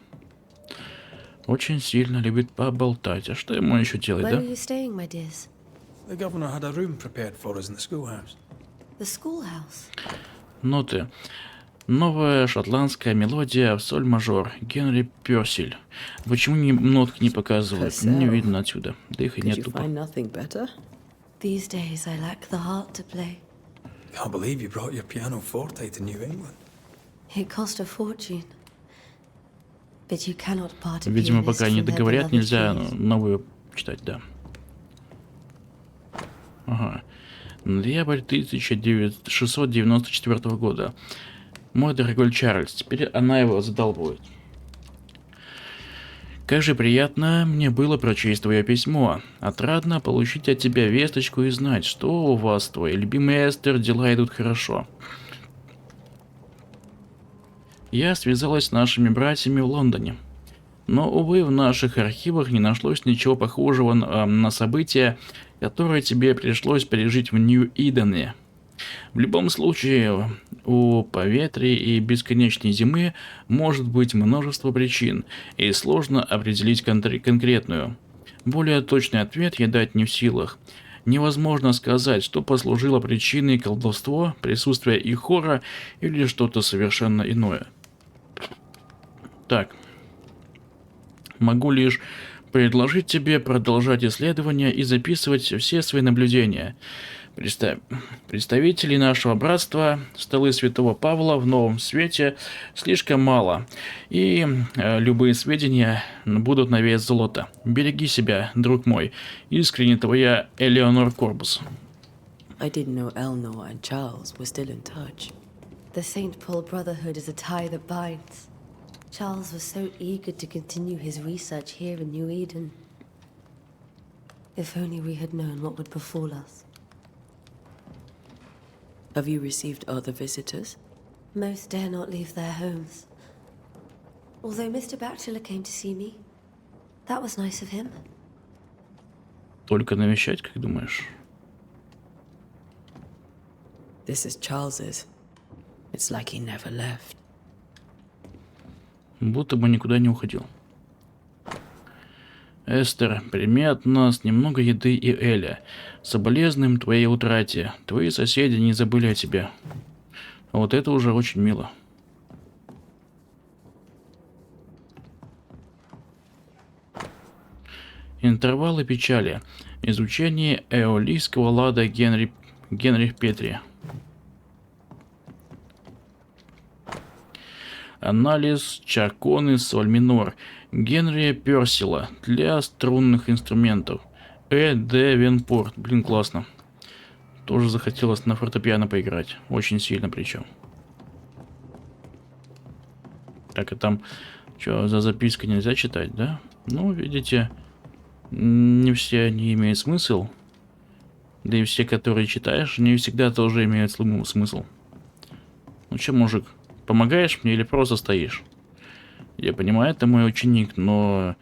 Очень сильно любит поболтать. А что ему еще делать, да? The governor had a room prepared for us in the schoolhouse. The schoolhouse? Ноты. Новая шотландская мелодия в соль мажор. Генри Персиль. Почему нотки не показывают? Не видно отсюда. Да их и нет тупо. These days I lack the heart to play. Can't believe you brought your pianoforte to New England. It cost a fortune. But you cannot part a Видимо, pianist пока не from their договорят, beloved нельзя tunes. новую читать, да. Ага. Ноябрь 1694 года. Мой дорогой Чарльз, теперь она его задолбует. Как же приятно мне было прочесть твое письмо. Отрадно получить от тебя весточку и знать, что у вас, твой любимый Эстер, дела идут хорошо. Я связалась с нашими братьями в Лондоне. Но, увы, в наших архивах не нашлось ничего похожего на события, которые тебе пришлось пережить в Нью-Идене. В любом случае, у поветрия и бесконечной зимы может быть множество причин, и сложно определить конкретную. Более точный ответ я дать не в силах. Невозможно сказать, что послужило причиной: колдовство, присутствие ихора или что-то совершенно иное. Так. Могу лишь предложить тебе продолжать исследования и записывать все свои наблюдения. Представителей нашего братства, столы святого Павла в новом свете, слишком мало, и любые сведения будут на вес золота. Береги себя, друг мой. Искренне твоя Элеонор Корбус. I didn't know Eleanor and Charles were still in touch. The St. Paul Brotherhood is a tie that binds. Charles was so eager to continue his research here in New Eden. If only we had known what would befall us. Have you received other visitors? Most dare not leave their homes. Although Mr. Bachelor came to see me. That was nice of him. Только навещать, как думаешь? This is Charles's. It's like he never left. Будто бы никуда не уходил. Эстер, прими от нас немного еды и эля. Соболезнуем твоей утрате. Твои соседи не забыли о тебе. Вот это уже очень мило. Интервалы печали. Изучение эолийского лада Генри Петри. Анализ чарконы соль минор Генри Персила для струнных инструментов. Девенпорт. Блин, классно. Тоже захотелось на фортепиано поиграть. Очень сильно причем. Так, а там что, за запиской нельзя читать, да? Ну, видите, не все они имеют смысл. Да и все, которые читаешь, не всегда тоже имеют смысл. Ну что, мужик, помогаешь мне или просто стоишь? Я понимаю, ты мой ученик, но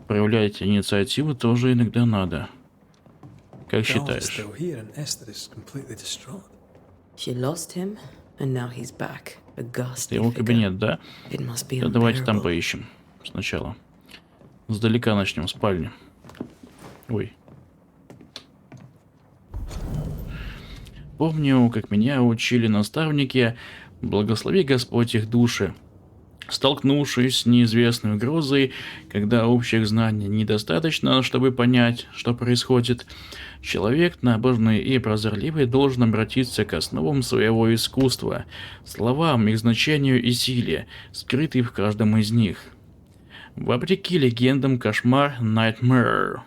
проявлять инициативу тоже иногда надо. Как считаешь? She lost him, and now he's back. A ghastly Его figure. кабинет, да? It must be Да давайте там unbearable. поищем сначала. Сдалека начнем, спальня. Ой. Помню, как меня учили наставники, благослови Господь их души. Столкнувшись с неизвестной угрозой, когда общих знаний недостаточно, чтобы понять, что происходит, человек, набожный и прозорливый, должен обратиться к основам своего искусства, словам, их значению и силе, скрытой в каждом из них. Вопреки легендам, кошмар Nightmare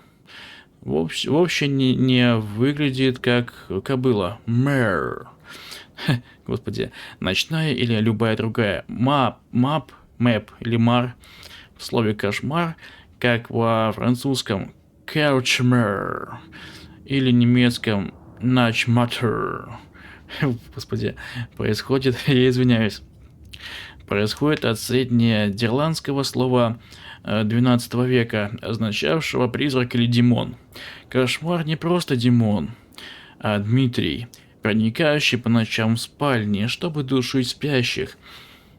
вовсе не выглядит как кобыла. Мэр. Господи, ночная или любая другая. Мэп или мар в слове кошмар, как во французском couchmare или немецком Nachtmatter. Господи, происходит, я извиняюсь, происходит от средненидерландского слова XII века, означавшего призрак или демон. Кошмар не просто демон, а Дмитрий, проникающий по ночам в спальни, чтобы душить спящих.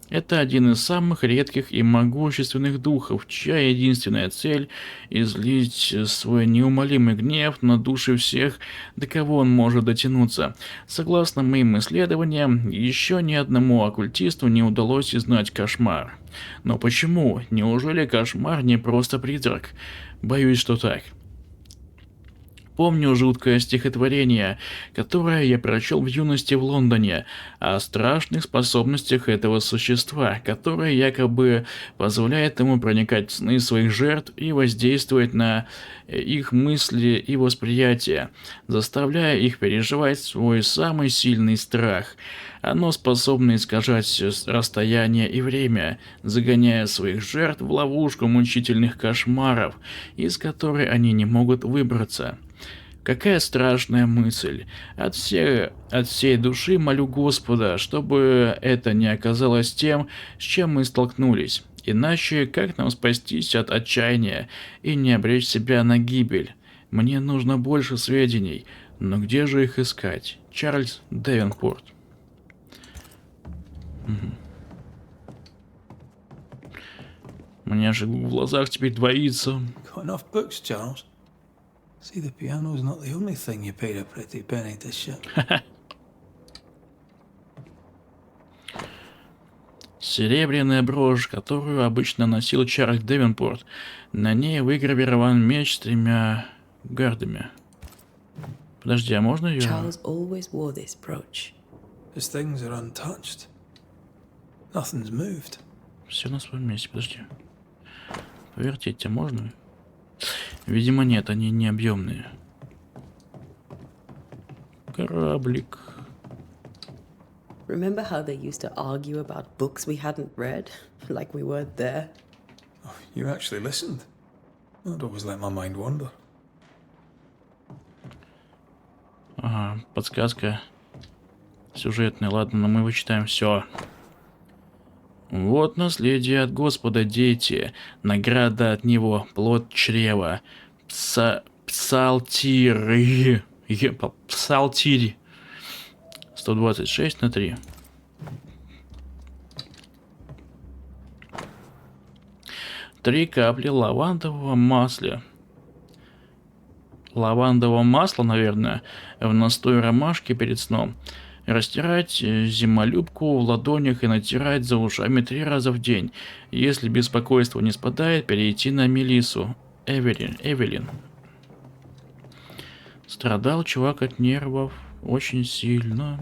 Это один из самых редких и могущественных духов, чья единственная цель – излить свой неумолимый гнев на души всех, до кого он может дотянуться. Согласно моим исследованиям, еще ни одному оккультисту не удалось изгнать кошмар. Но почему? Неужели кошмар не просто призрак? Боюсь, что так. Помню жуткое стихотворение, которое я прочел в юности в Лондоне, о страшных способностях этого существа, которое якобы позволяет ему проникать в сны своих жертв и воздействовать на их мысли и восприятие, заставляя их переживать свой самый сильный страх. Оно способно искажать расстояние и время, загоняя своих жертв в ловушку мучительных кошмаров, из которой они не могут выбраться. Какая страшная мысль. От всей души молю Господа, чтобы это не оказалось тем, с чем мы столкнулись. Иначе как нам спастись от отчаяния и не обречь себя на гибель? Мне нужно больше сведений, но где же их искать? Чарльз Девенпорт. У меня же в глазах теперь двоится. Got enough books, Charles? See, the piano's not the only thing you paid a pretty penny to ship. Серебряная брошь, которую обычно носил Чарльз Девенпорт. На ней выгравирован меч с 3 гардами. Подожди, а можно ее? Charles always wore this brooch. His things are untouched. Nothing's moved. Все на своем месте, подожди. Повертеть тебя можно? Видимо, нет, они не объемные. Кораблик. Remember how they used to argue about books we hadn't read? Like we weren't there? Oh, you actually listened. I'd always let my mind wander. Ага, подсказка сюжетная. Ладно, но мы вычитаем все. Вот наследие от Господа, дети, награда от Него, плод чрева, псалтирь, 126/3. Три капли лавандового масла. Лавандового масла, наверное, в настой ромашки перед сном. Растирать зимолюбку в ладонях и натирать за ушами 3 раза в день. Если беспокойство не спадает, перейти на мелиссу. Эвелин. Страдал чувак от нервов очень сильно.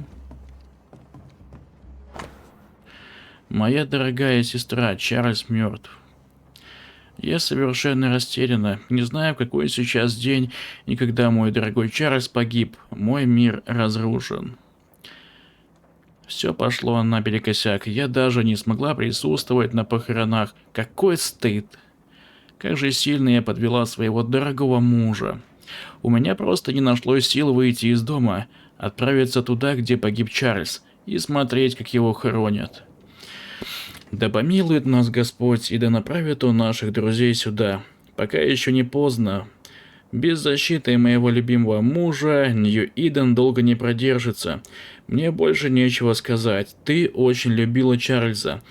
Моя дорогая сестра, Чарльз мертв. Я совершенно растеряна, не знаю, в какой сейчас день, и когда мой дорогой Чарльз погиб, мой мир разрушен. Все пошло наперекосяк, я даже не смогла присутствовать на похоронах. Какой стыд! Как же сильно я подвела своего дорогого мужа. У меня просто не нашлось сил выйти из дома, отправиться туда, где погиб Чарльз, и смотреть, как его хоронят. Да помилует нас Господь, и да направит Он наших друзей сюда, пока еще не поздно. Без защиты моего любимого мужа Нью-Иден долго не продержится. Мне больше нечего сказать. Ты очень любила Чарльза.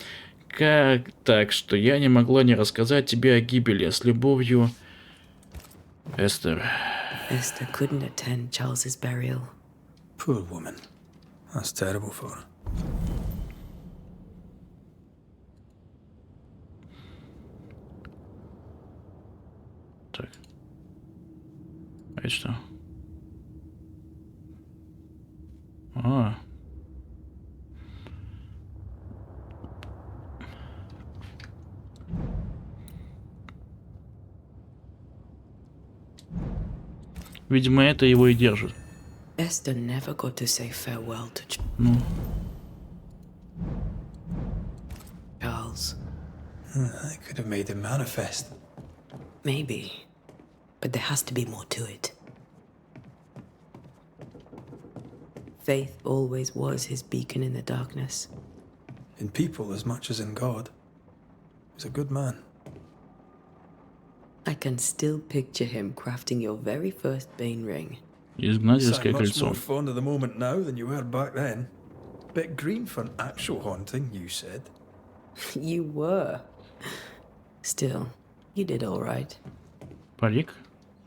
Как так, что я не могла не рассказать тебе о гибели? С любовью, Эстер. Esther couldn't attend Charles's burial. Poor woman. That's terrible for her. Так. А это что? А. Видимо, это его и держит. Esther never got to say farewell to Ну, Charles. I could have made him manifest. Maybe. But there has to be more to it. Faith always was his beacon in the darkness. In people as much as in God. He was a good man. I can still picture him crafting your very first Bane ring. изгнательское Sound much кольцо. more fond of the moment now than you were back then. Bit green for an actual haunting, you said. You were. Still, you did all right. Парик?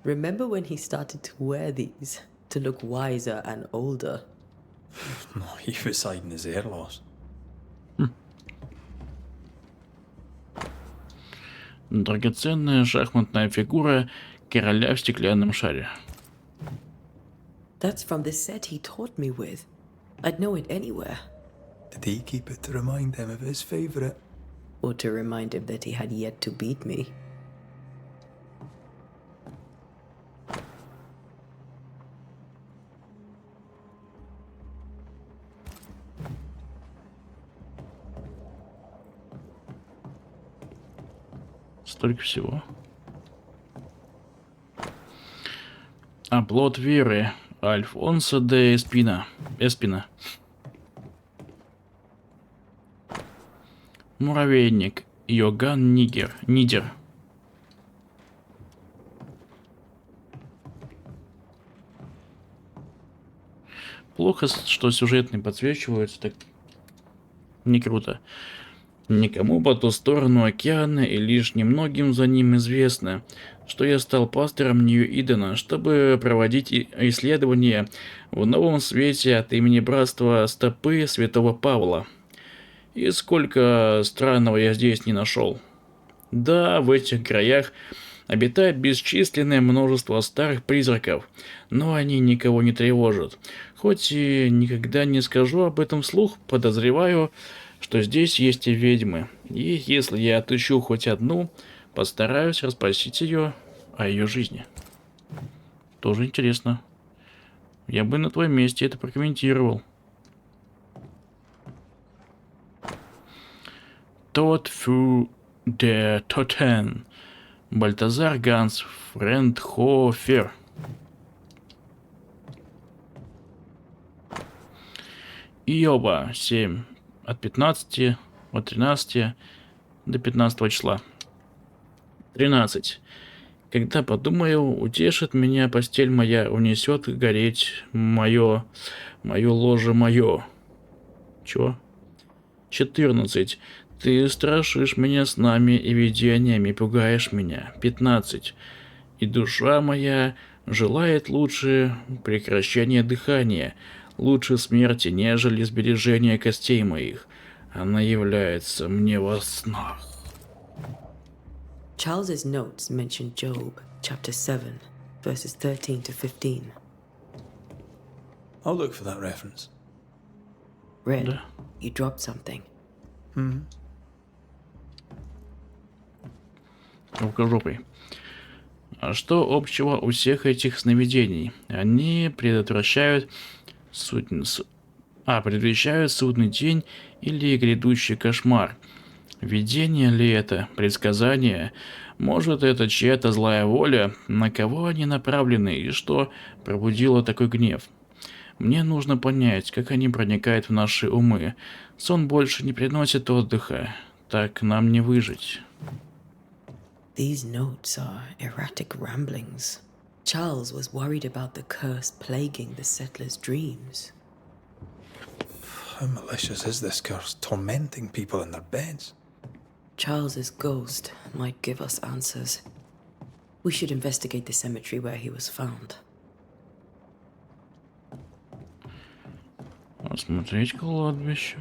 Remember when he started to wear these to look wiser and older? No, he was hiding his hair loss. Драгоценная шахматная фигура короля в стеклянном шаре. That's from the set he taught me with. I'd know it anywhere. Did he keep it to remind him of his favourite? Or to remind him that he had yet to beat me. Столько всего. Оплот веры. Альфонсо де Эспина. Муравейник. Йоган Нидер. Плохо, что сюжетные подсвечиваются, так не круто. Никому по ту сторону океана и лишь немногим за ним известно, что я стал пастором Нью-Идена, чтобы проводить исследования в новом свете от имени братства стопы святого Павла. И сколько странного я здесь не нашел. Да, в этих краях обитает бесчисленное множество старых призраков, но они никого не тревожат. Хоть и никогда не скажу об этом вслух, подозреваю, что здесь есть и ведьмы, и если я отыщу хоть одну, постараюсь расспросить ее о ее жизни. Тоже интересно. Я бы на твоем месте это прокомментировал. Тот фу де Тотен. Бальтазар Ганс Френдхофер. Иова 7. От 15, от 13 до 15 числа. 13. Когда подумаю, утешит меня постель моя, унесет гореть мое ложе мое. Чего? 14. Ты страшишь меня снами и видениями, пугаешь меня. 15. И душа моя желает лучше прекращения дыхания, лучше смерти, нежели сбережения костей моих. Она является мне во снах. Charles's notes mention Job, chapter 7, verses 13 to 15. I'll look for that reference. Red, Да. you dropped something. Рукожопый. А что общего у всех этих сновидений? Они предотвращают предвещают судный день или грядущий кошмар. Видение ли это? Предсказание? Может, это чья-то злая воля? На кого они направлены и что пробудило такой гнев? Мне нужно понять, как они проникают в наши умы. Сон больше не приносит отдыха. Так нам не выжить. These notes are erratic ramblings. Charles was worried about the curse plaguing the settlers' dreams. How malicious is this curse, tormenting people in their beds? Charles's ghost might give us answers. We should investigate the cemetery where he was found. Осмотреть кладбище.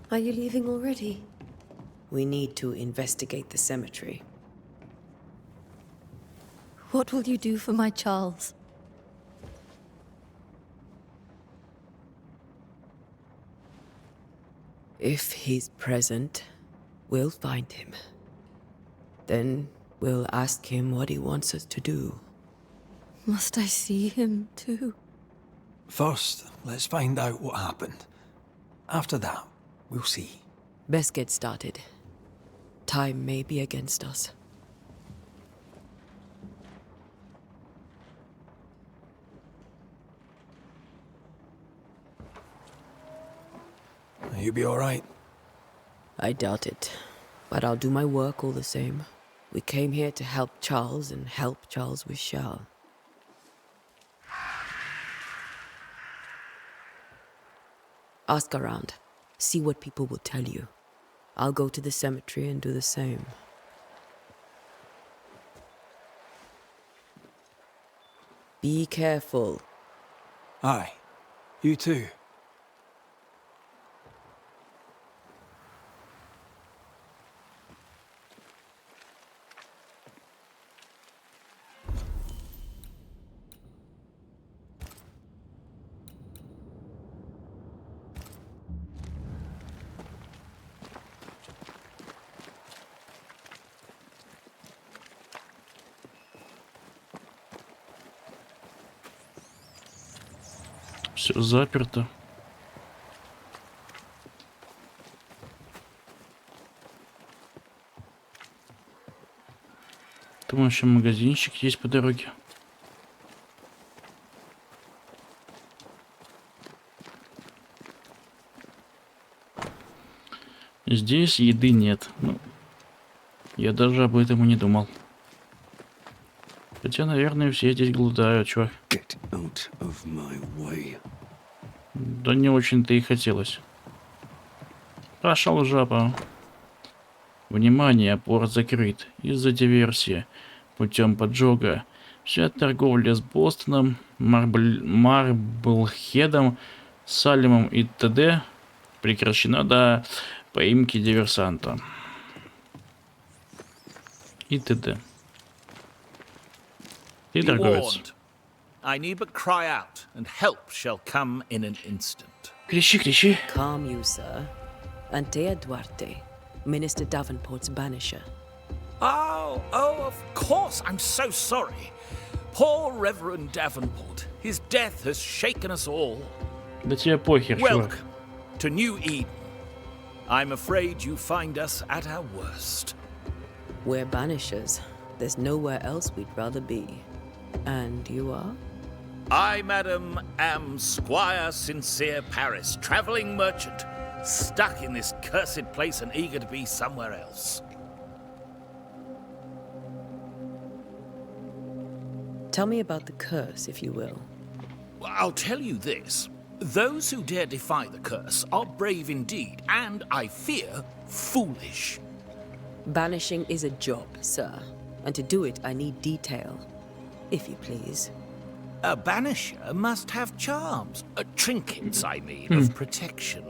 Are you leaving already? We need to investigate the cemetery. What will you do for my Charles? If he's present, we'll find him. Then we'll ask him what he wants us to do. Must I see him too? First, let's find out what happened. After that, we'll see. Best get started. Time may be against us. You be all right? I doubt it, but I'll do my work all the same. We came here to help Charles, and help Charles we shall. Ask around. See what people will tell you. I'll go to the cemetery and do the same. Be careful. Aye. You too. Все заперто. Там еще магазинчик есть по дороге. Здесь еды нет. Ну, я даже об этом и не думал. Хотя, наверное, все здесь голодают, чувак. Да не очень-то и хотелось. Пошел жаба. Внимание, порт закрыт из-за диверсии путем поджога. Вся торговля с Бостоном, Марблхедом, Салемом и т.д. прекращена до поимки диверсанта. И т.д. Ты торговец. I need but cry out, and help shall come in an instant. Кричи, кричи. Calm you, sir. Антеи Дуарте, Minister Davenport's banisher. Oh, of course, I'm so sorry. Poor Reverend Davenport. His death has shaken us all. Да тебе похер, чувак. Welcome to New-Eden. I'm afraid you find us at our worst. We're banishers. There's nowhere else we'd rather be. And you are? I, madam, am Squire Sincere Paris, travelling merchant, stuck in this cursed place and eager to be somewhere else. Tell me about the curse, if you will. I'll tell you this. Those who dare defy the curse are brave indeed, and, I fear, foolish. Banishing is a job, sir. And to do it, I need detail. If you please. A banisher must have charms, trinkets, I mean, of protection.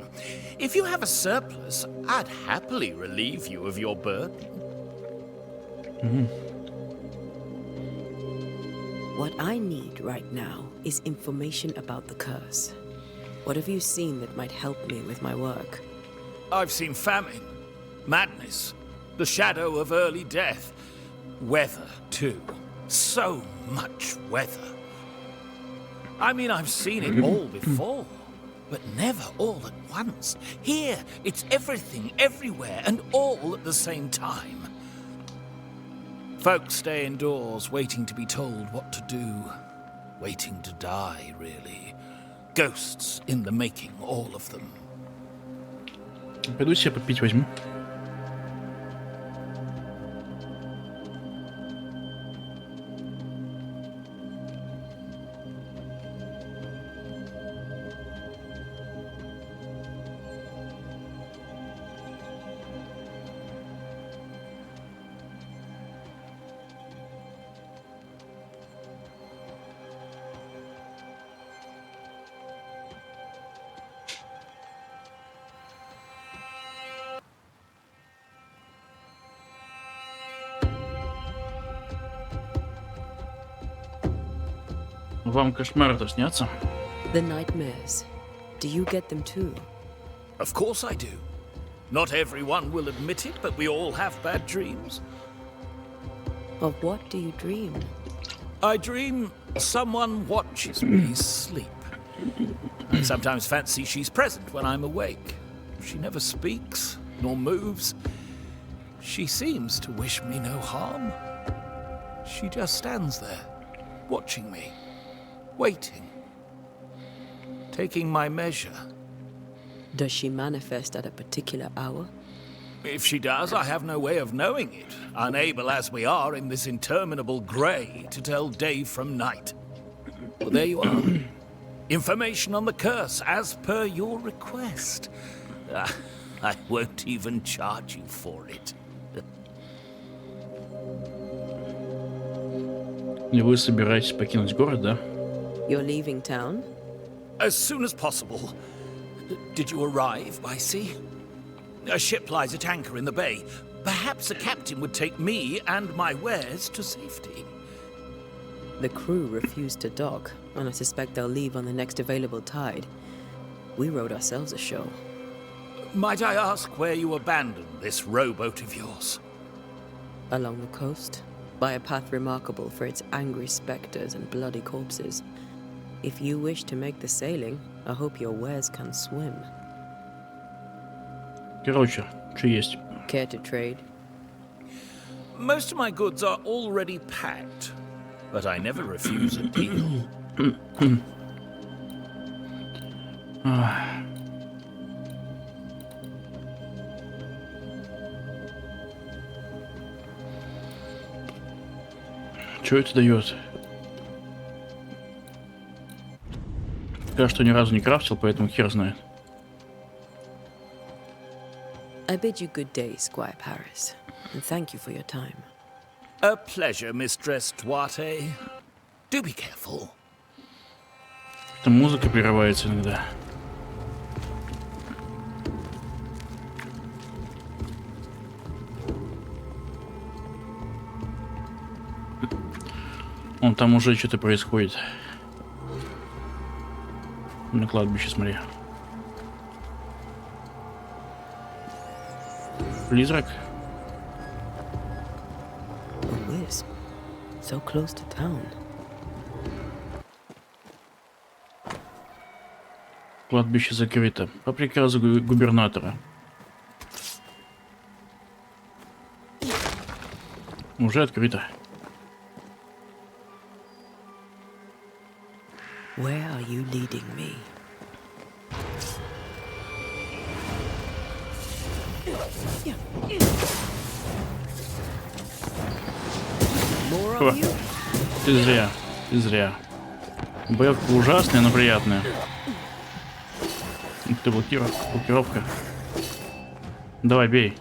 If you have a surplus, I'd happily relieve you of your burden. What I need right now is information about the curse. What have you seen that might help me with my work? I've seen famine, madness, the shadow of early death, weather, too. So much weather. I mean, I've seen it all before, but never all at once. Here, it's everything, everywhere, and all at the same time. Folks stay indoors, waiting to be told what to do. Waiting to die, really. Ghosts in the making, all of them. Пойду себе попить возьму. Вам кошмары-то снятся? The nightmares. Do you get them too? Of course I do. Not everyone will admit it, but we all have bad dreams. Of what do you dream? I dream someone watches me sleep. I sometimes fancy she's present when I'm awake. She never speaks, nor moves. She seems to wish me no harm. She just stands there, watching me, waiting, taking my measure. Does she manifest at a particular hour? If she does, I have no way of knowing it, unable as we are in this interminable grey to tell day from night. Well, there you are. Information on the curse, as per your request. I won't even charge you for it. И вы собираетесь покинуть город, да? You're leaving town? As soon as possible. Did you arrive by sea? A ship lies at anchor in the bay. Perhaps a captain would take me and my wares to safety. The crew refused to dock, and I suspect they'll leave on the next available tide. We rode ourselves ashore. Might I ask where you abandoned this rowboat of yours? Along the coast, by a path remarkable for its angry specters and bloody corpses. If you wish to make the sailing, I hope your wares can swim. Короче, что есть? Care to trade? Most of my goods are already packed, but I never refuse a deal. Что это дает? Пока что ни разу не крафтил, поэтому хер знает. I bid you good day, Squire Paris, and thank you for your time. A pleasure, Mistress Duarte. Do be careful. Там музыка прерывается иногда. Вон там уже что-то происходит. На кладбище, смотри. Призрак. A wisp, so close to town. Кладбище закрыто. По приказу губернатора. Уже открыто. Where are you leading me? More О, of you? ты зря, ты зря. Боевка ужасная, но приятная. Ух ты, блокировка. Давай, бей.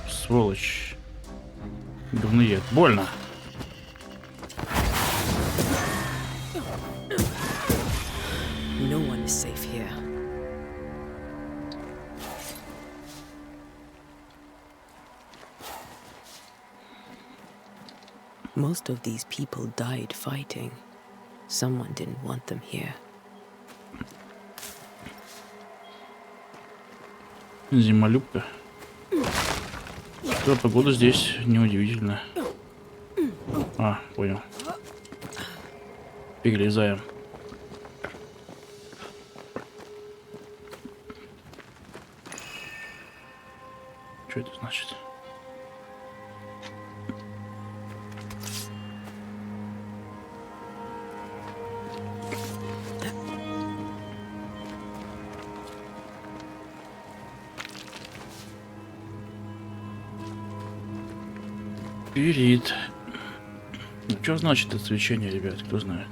Сволочь. Говноед. Больно. No one is safe here. Most of these people died fighting. Someone didn't want them here. Зимолюбка. Да, погода здесь неудивительно. А, понял. Перелезаем. Что это значит? Перит. Ну, что значит это свечение, ребят? Кто знает?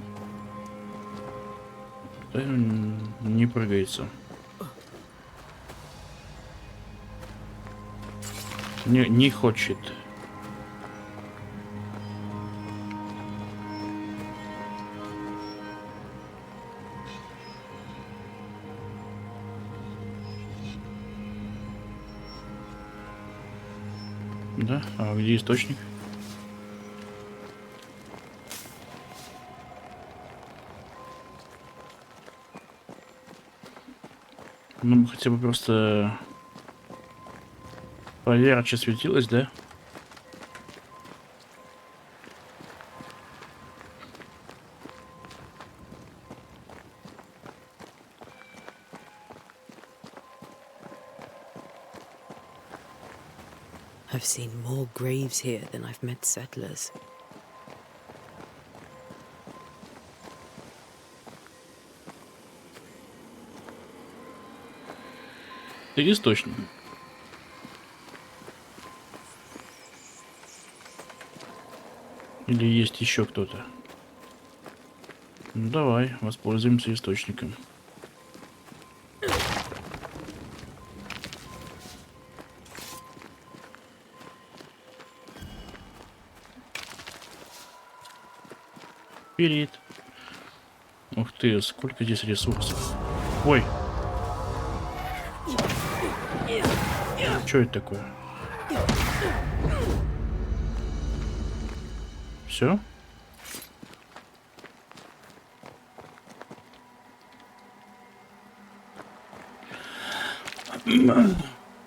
Да, не прыгается. Не хочет. Да? А где источник? Ну, хотя бы просто поярче светилось, да? I've seen more graves here than I've met settlers. Или источник. Или есть еще кто-то? Ну, давай, воспользуемся источником. Вперед. Ух ты, сколько здесь ресурсов. Ой. Что это такое? Все?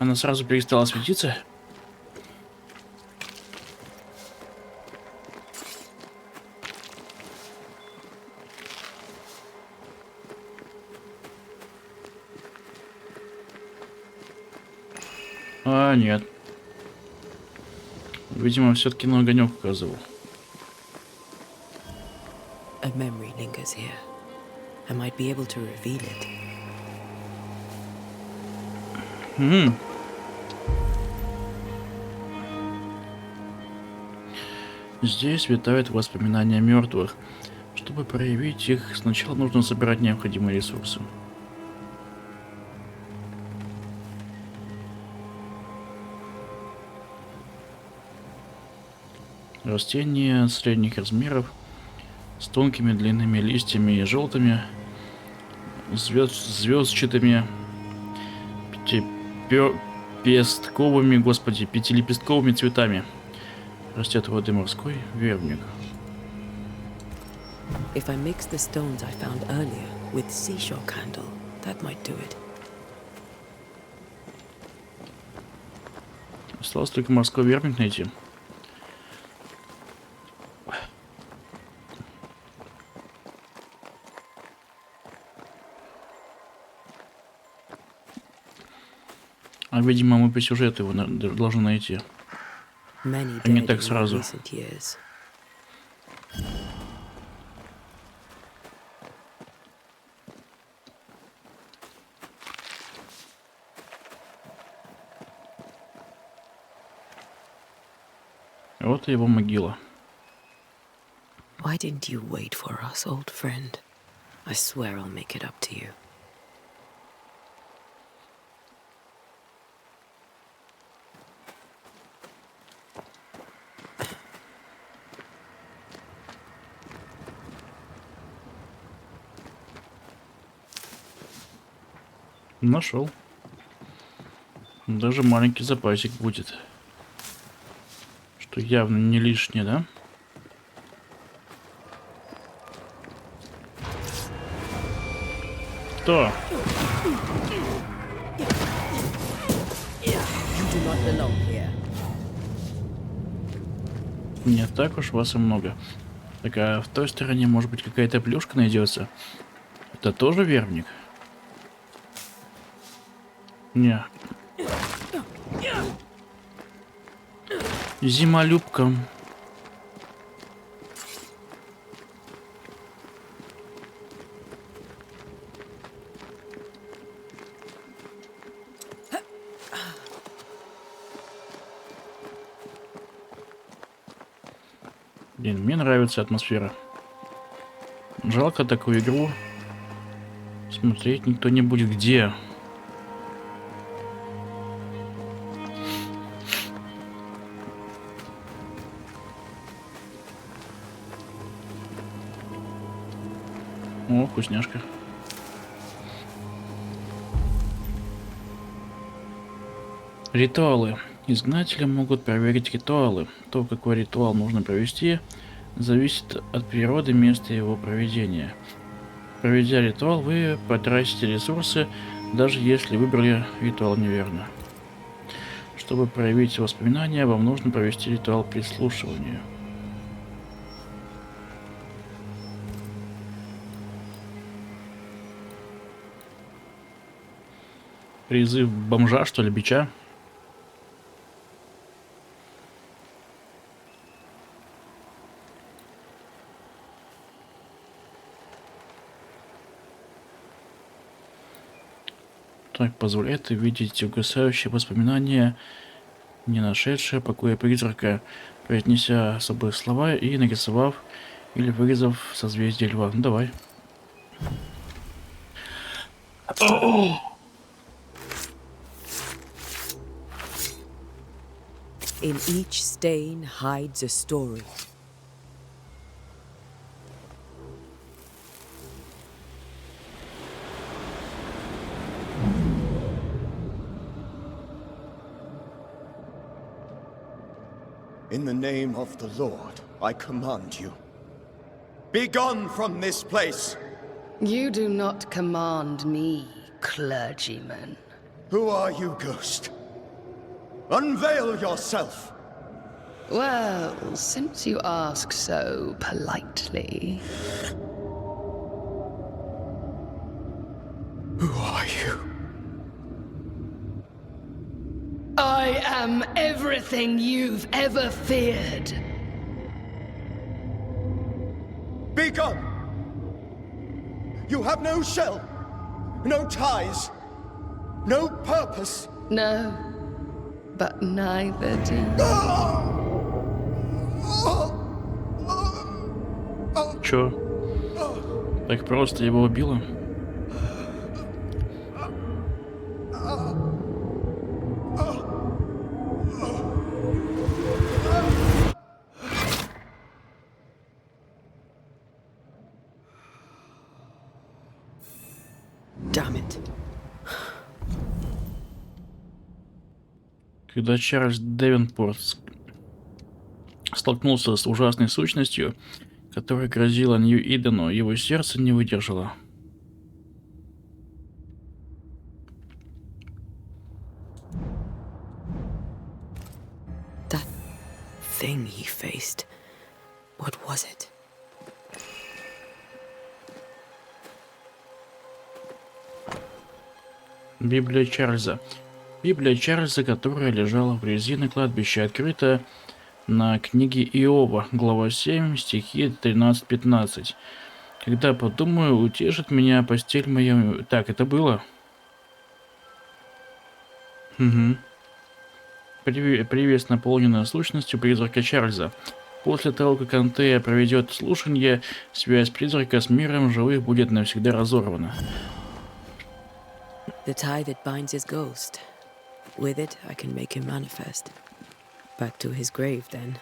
Она сразу перестала светиться. А, нет. Видимо, все-таки на огонек указывал. A memory lingers here. I might be able to reveal it. Здесь витают воспоминания мертвых. Чтобы проявить их, сначала нужно собирать необходимые ресурсы. Растения средних размеров с тонкими длинными листьями и желтыми, звездчатыми, пятилепестковыми цветами. Растет в воде морской вербник. If I mix the stones I found earlier with seashore candle, that might do it. Осталось только морской вербник найти. А, видимо, мы по сюжету его должны найти. А не так сразу. Вот и его могила. Why didn't you wait for us, old friend? I swear I'll make it up to you. Нашел. Даже маленький запасик будет. Что явно не лишнее, да? Кто? You do not belong here. Не так уж вас и много. Так, а в той стороне, может быть, какая-то плюшка найдется? Это тоже вербник? Не. Зимолюбка. Блин, мне нравится атмосфера. Жалко такую игру. Смотреть никто не будет где. О, вкусняшка. Ритуалы. Изгнатели могут проверить ритуалы. То, какой ритуал нужно провести, зависит от природы места его проведения. Проведя ритуал, вы потратите ресурсы, даже если выбрали ритуал неверно. Чтобы проявить воспоминания, вам нужно провести ритуал прислушивания. Призыв бомжа, что ли, бича? Так, позволяет видеть угасающие воспоминания, не нашедшие покоя призрака, произнеся особые слова и нарисовав или вырезав созвездие льва. Ну, давай. In each stain hides a story. In the name of the Lord, I command you. Be gone from this place! You do not command me, clergyman. Who are you, ghost? Unveil yourself! Well, since you ask so politely... Who are you? I am everything you've ever feared. Be gone! You have no shell, no ties, no purpose. No, but neither do you. Чё? Так просто его убило? Damn it. Когда Чарльз Девенпорт столкнулся с ужасной сущностью, которая грозила Нью-Идену, его сердце не выдержало. That thing he faced. What was it? Библия Чарльза. Библия Чарльза, которая лежала в грязи на кладбище, открыта на книге Иова, глава 7, стихи 13-15. Когда подумаю, утешит меня постель моя... Так, это было? Угу. Привет, наполненная сущностью призрака Чарльза. После того, как Антея проведет слушание, связь призрака с миром живых будет навсегда разорвана. The tie that binds his ghost. With it, I can make him manifest. Back to his grave, then.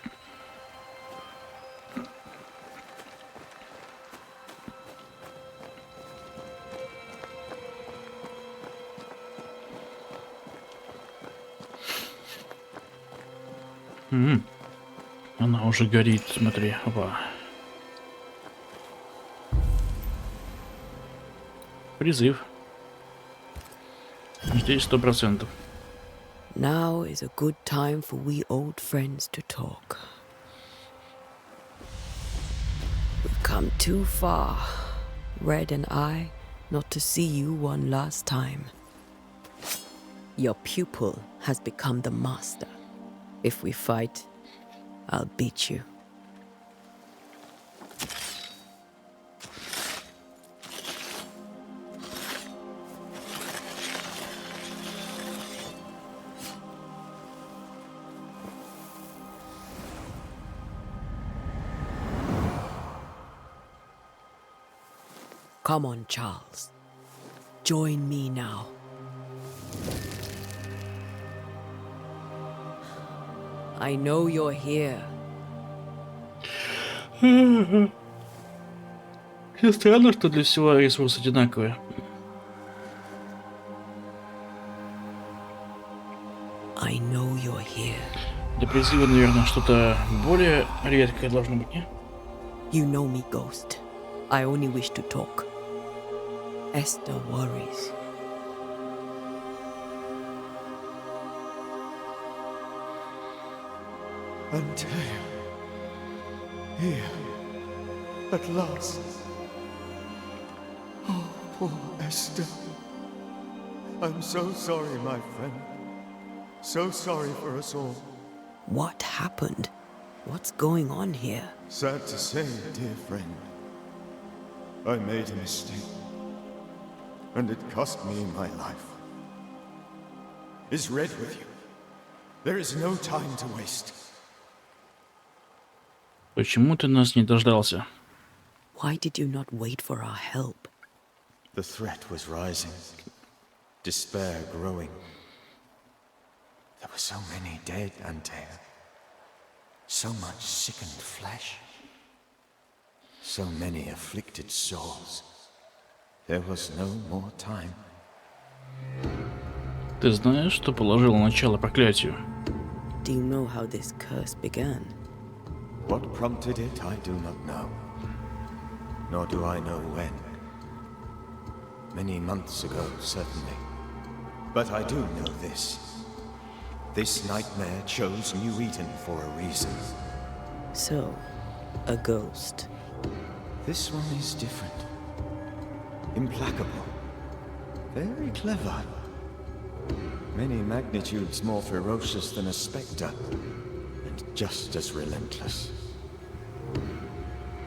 Она уже горит, смотри. Опа. Призыв. Здесь 100%. Now is a good time for we old friends to talk. We've come too far, Red and I, not to see you one last time. Your pupil has become the master. If we fight, I'll beat you. Come on, Charles. Join me now. I know you're here. Все странно, что для всего ресурс одинаковый. I know you're here. Для призыва, наверное, что-то более редкое должно быть, не? You know me, Ghost. I only wish to talk. Esther worries. Антея. Here. At last. Oh, poor Esther. I'm so sorry, my friend. So sorry for us all. What happened? What's going on here? Sad to say, dear friend. I made a mistake. And it cost me my life. Is Red with you? There is no time to waste. Почему ты нас не дождался? Why did you not wait for our help? The threat was rising. Despair growing. There were so many dead, Antея. So much sickened flesh. So many afflicted souls. There was no more time. Ты знаешь, что положило начало проклятию? Do you know how this curse began? What prompted it, I do not know. Nor do I know when. Many months ago, certainly. But I do know this. This nightmare chose New-Eden for a reason. So, a ghost. This one is different. Implacable. Very clever. Many magnitudes more ferocious than a spectre. And just as relentless.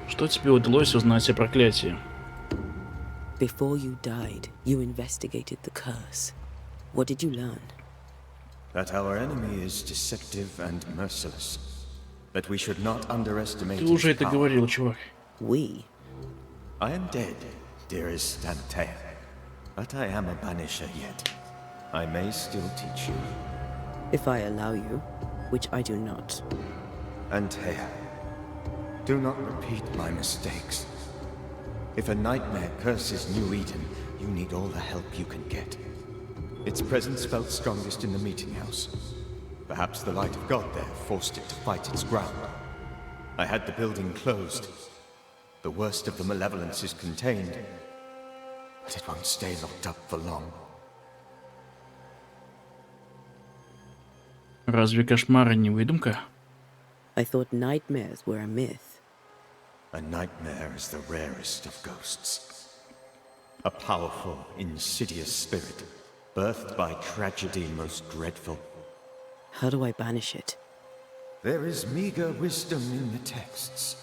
Что тебе удалось узнать о проклятии? Before you died, you investigated the curse. What did you learn? That our enemy is deceptive and merciless. That we should not underestimate Ты уже his это power. говорил, чувак. We? I am dead, dearest Антея. But I am a banisher yet. I may still teach you. If I allow you, which I do not. Antеya, do not repeat my mistakes. If a nightmare curses New-Eden, you need all the help you can get. Its presence felt strongest in the meeting house. Perhaps the light of God there forced it to fight its ground. I had the building closed. The worst of the malevolence is contained, but it won't stay locked up for long. Разве кошмары не выдумка? I thought nightmares were a myth. A nightmare is the rarest of ghosts. A powerful, insidious spirit, birthed by tragedy most dreadful. How do I banish it? There is meager wisdom in the texts.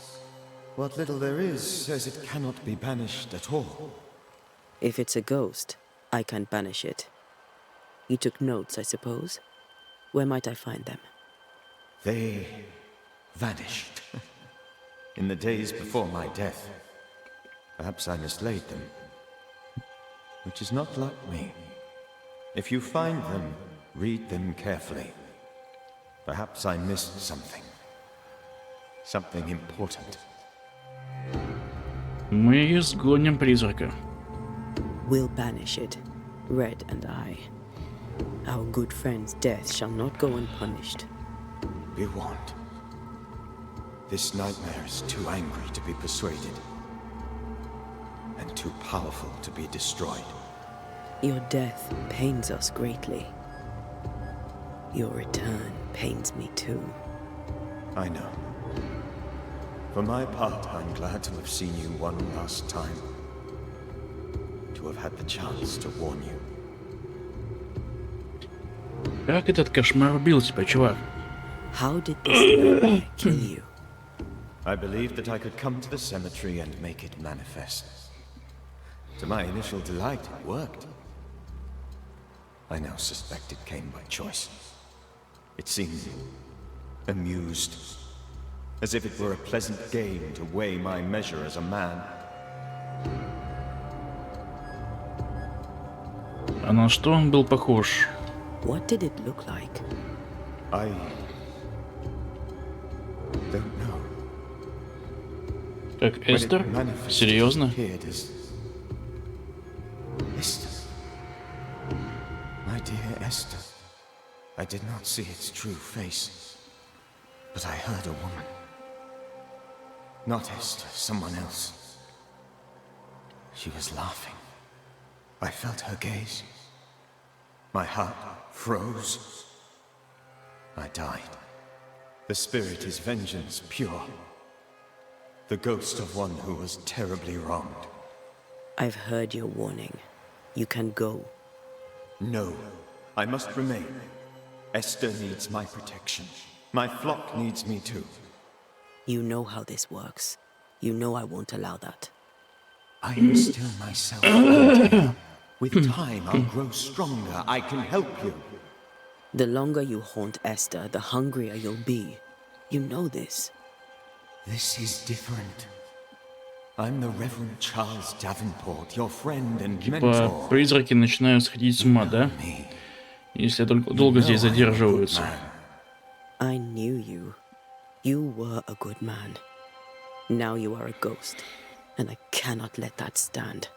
What little there is says it cannot be banished at all. If it's a ghost, I can't banish it. You took notes, I suppose? Where might I find them? They vanished. In the days before my death. Perhaps I mislaid them. Which is not like me. If you find them, read them carefully. Perhaps I missed something. Something important. Мы изгоним призрака. We'll banish it, Red and I. Our good friend's death shall not go unpunished. Be warned. This nightmare is too angry to be persuaded, and too powerful to be destroyed. Your death pains us greatly. Your return pains me too. I know. For my part, I'm glad to have seen you one last time. To have had the chance to warn you. Как этот кошмар убил тебя, чувак? How did this nightmare kill you? I believed that I could come to the cemetery and make it manifest. To my initial delight, it worked. I now suspect it came by choice. It seemed amused, as if it were a pleasant game to weigh my measure as a man. А на что он был похож? What did it look like? I don't know. Как Эстер? Серьезно? Esther. My dear Esther. I did not see its true face, but I heard a woman. Not Esther, someone else. She was laughing. I felt her gaze. My heart froze. I died. The spirit is vengeance pure. The ghost of one who was terribly wronged. I've heard your warning. You can go. No, I must remain. Esther needs my protection. My flock needs me too. You know how this works. You know I won't allow that. I am still myself. With time, I'll grow stronger. I can help you. The longer you haunt Esther, the hungrier you'll be. You know this. This is different. I'm the Reverend Charles Davenport, your friend and Типа mentor. призраки начинают сходить с ума, да? Если долго здесь задерживаются. I knew you. You were a good man. Now you are a ghost, and I cannot let that stand.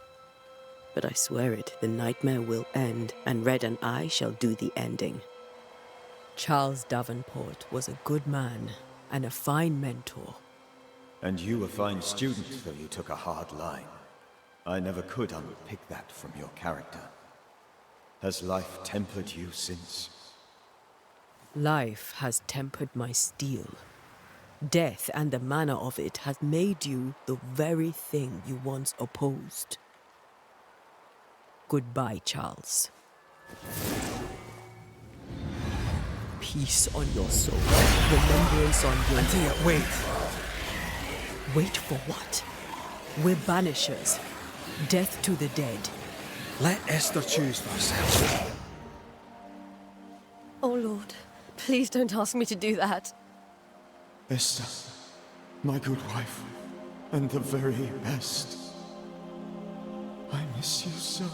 But I swear it, the nightmare will end, and Red and I shall do the ending. Charles Davenport was a good man and a fine mentor. And you a fine student, though you took a hard line. I never could unpick that from your character. Has life tempered you since? Life has tempered my steel. Death and the manner of it has made you the very thing you once opposed. Goodbye, Charles. Peace on your soul. Remembrance on your... Антея, wait. Wait for what? We're banishers. Death to the dead. Let Esther choose for herself. Oh, Lord, please don't ask me to do that. Esther, my good wife, and the very best. I miss you so.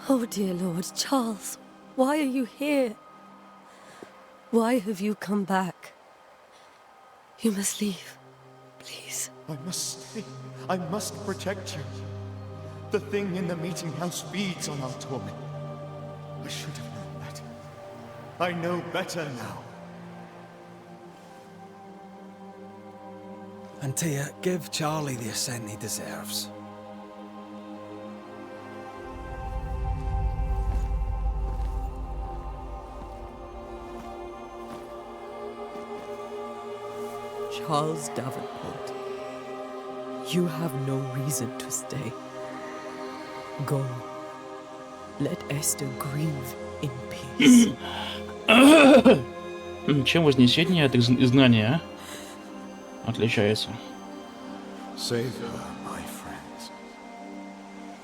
Oh, dear Lord, Charles, why are you here? Why have you come back? You must leave, please. I must stay. I must protect you. The thing in the meeting house feeds on our torment. I should have known better. I know better now. Антея, give Charlie the ascent he deserves. Charles Davenport, you have no reason to stay. Go. Let Esther grieve in peace. Чем Вознесение от изгнания, отличается? Save her, my friends.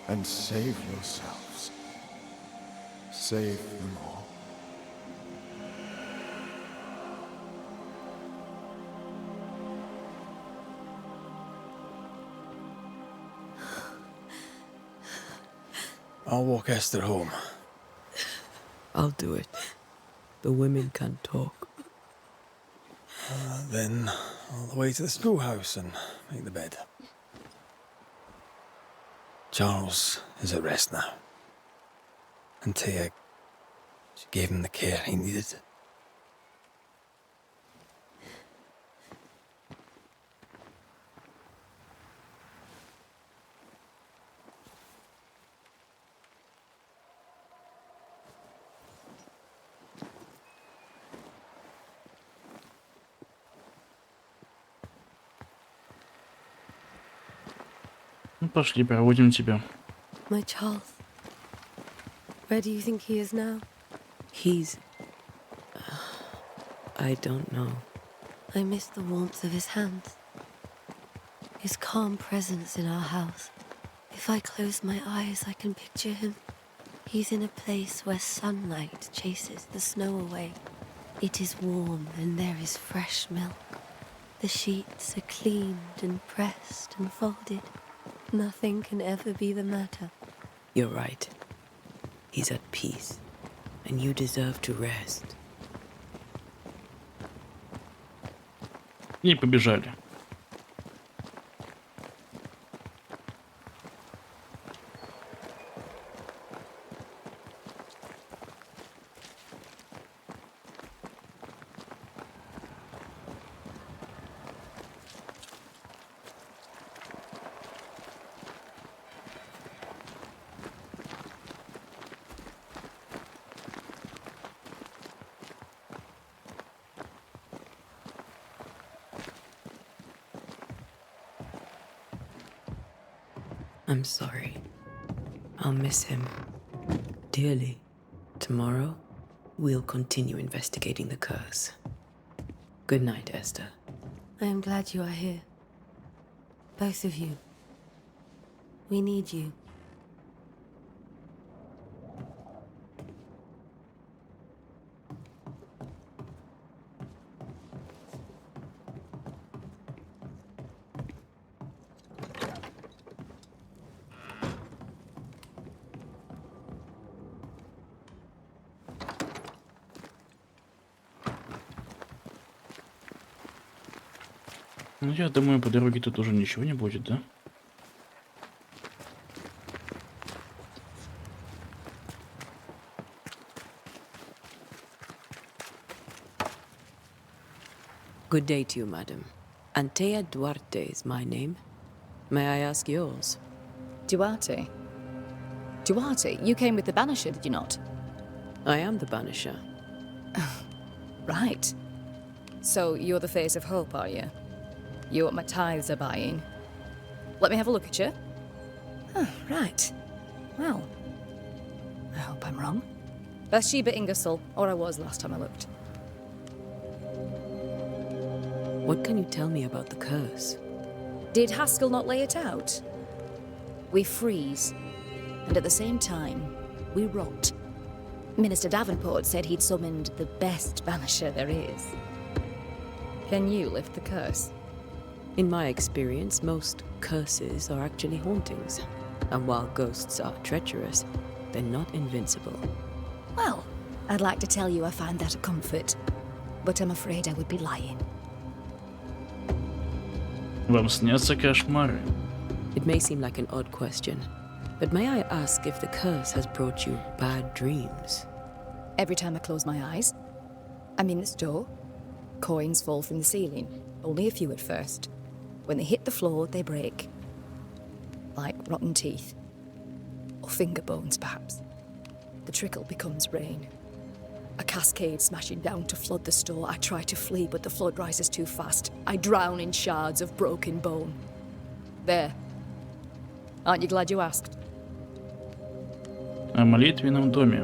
And save yourselves. Save them all. I'll walk Esther home. I'll do it. The women can talk. Then all the way to the schoolhouse and make the bed. Charles is at rest now. Антея, she gave him the care he needed. Ну, пошли, проводим тебя. My Charles. Where do you think he is now? He's... I don't know. I miss the warmth of his hands. His calm presence in our house. If I close my eyes, I can picture him. He's in a place where sunlight chases the snow away. It is warm and there is fresh milk. The sheets are cleaned and pressed and folded. Nothing can ever be the matter. You're right. He's at peace, and you deserve to rest. И побежали. I'm sorry. I'll miss him dearly. Tomorrow, we'll continue investigating the curse. Good night, Esther. I am glad you are here. Both of you. We need you. Ну, я думаю, по дороге тут уже ничего не будет, да? Good day to you, madam. Antei Duarte is my name. May I ask yours? Duarte? Duarte? You came with the Banisher, did you not? I am the Banisher. Right. So you're the face of hope, are you? You're what my tithes are buying. Let me have a look at you. Oh, right. Well, I hope I'm wrong. Bathsheba Ingersoll, or I was last time I looked. What can you tell me about the curse? Did Haskell not lay it out? We freeze, and at the same time, we rot. Minister Davenport said he'd summoned the best Banisher there is. Can you lift the curse? In my experience, most curses are actually hauntings. And while ghosts are treacherous, they're not invincible. Well, I'd like to tell you I find that a comfort, but I'm afraid I would be lying. Вам снятся кошмары? It may seem like an odd question, but may I ask if the curse has brought you bad dreams? Every time I close my eyes, I'm in the store. Coins fall from the ceiling, only a few at first. When they hit the floor, they break. Like rotten teeth. Or finger bones, perhaps. The trickle becomes rain. A cascade smashing down to flood the store. I try to flee, but the flood rises too fast. I drown in shards of broken bone. There. Aren't you glad you asked? О молитвенном доме.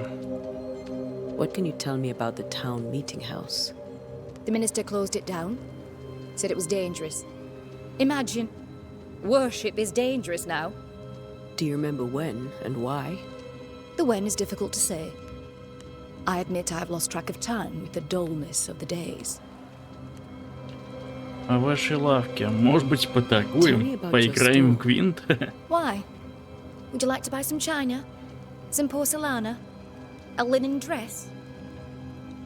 What can you tell me about the town meeting house? The minister closed it down. Said it was dangerous. Imagine. Worship is dangerous now. Do you remember when and why? The when is difficult to say. I admit I've lost track of time with the dullness of the days. О вашей лавке. Может быть, поторгуем? Поиграем в гвинт? Why? Would you like to buy some china? Some porcelana? A linen dress?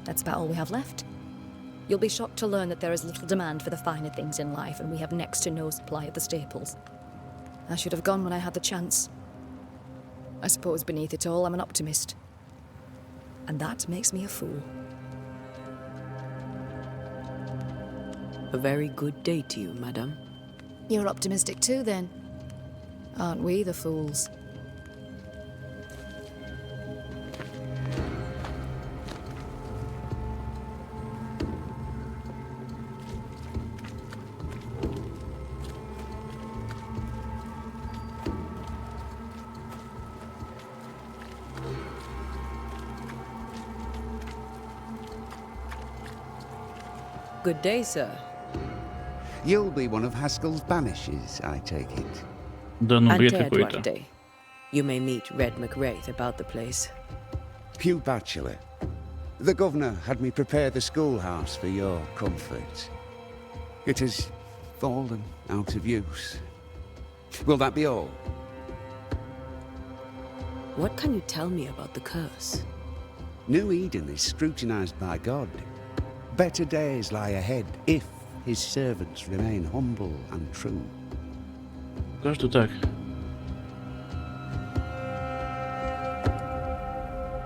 That's about all we have left. You'll be shocked to learn that there is little demand for the finer things in life, and we have next to no supply of the staples. I should have gone when I had the chance. I suppose beneath it all, I'm an optimist. And that makes me a fool. A very good day to you, madam. You're optimistic too, then. Aren't we the fools? Good day, sir. You'll be one of Haskell's Banishers, I take it. Да ну, бред Антеи какой-то. Дуарте. You may meet Reda Macreya about the place. Pew Bachelor. The governor had me prepare the schoolhouse for your comfort. It has fallen out of use. Will that be all? What can you tell me about the curse? New Eden is scrutinized by God. Better days lie ahead if his servants remain humble and true. Кажется так.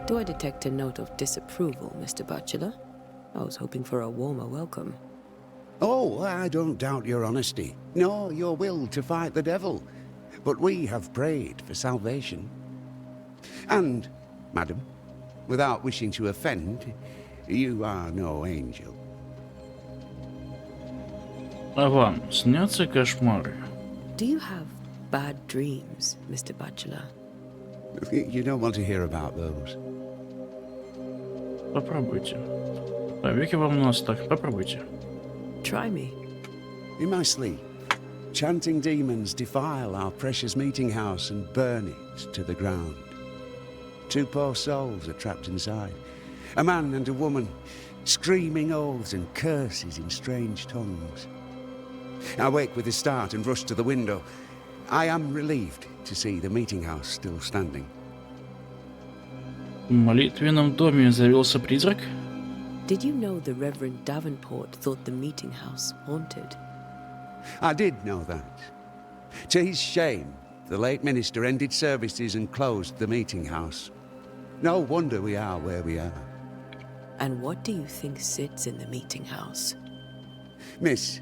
Do I detect a note of disapproval, Mr. Bachelor? I was hoping for a warmer welcome. Oh, I don't doubt your honesty, nor your will to fight the devil. But we have prayed for salvation. And, madam, without wishing to offend, you are no angel. А вам снятся кошмары? Do you have bad dreams, Mr. Bachelor? You don't want to hear about those. Попробуйте. Повеки вам у нас так, попробуйте. Try me. In my sleep, chanting demons defile our precious meeting house and burn it to the ground. 2 poor souls are trapped inside. A man and a woman, screaming oaths and curses in strange tongues. I wake with a start and rush to the window. I am relieved to see the meeting house still standing. В молитвенном доме завелся призрак? Did you know the Reverend Davenport thought the meeting house haunted? I did know that. To his shame, the late minister ended services and closed the meeting house. No wonder we are where we are. And what do you think sits in the meeting house? Miss,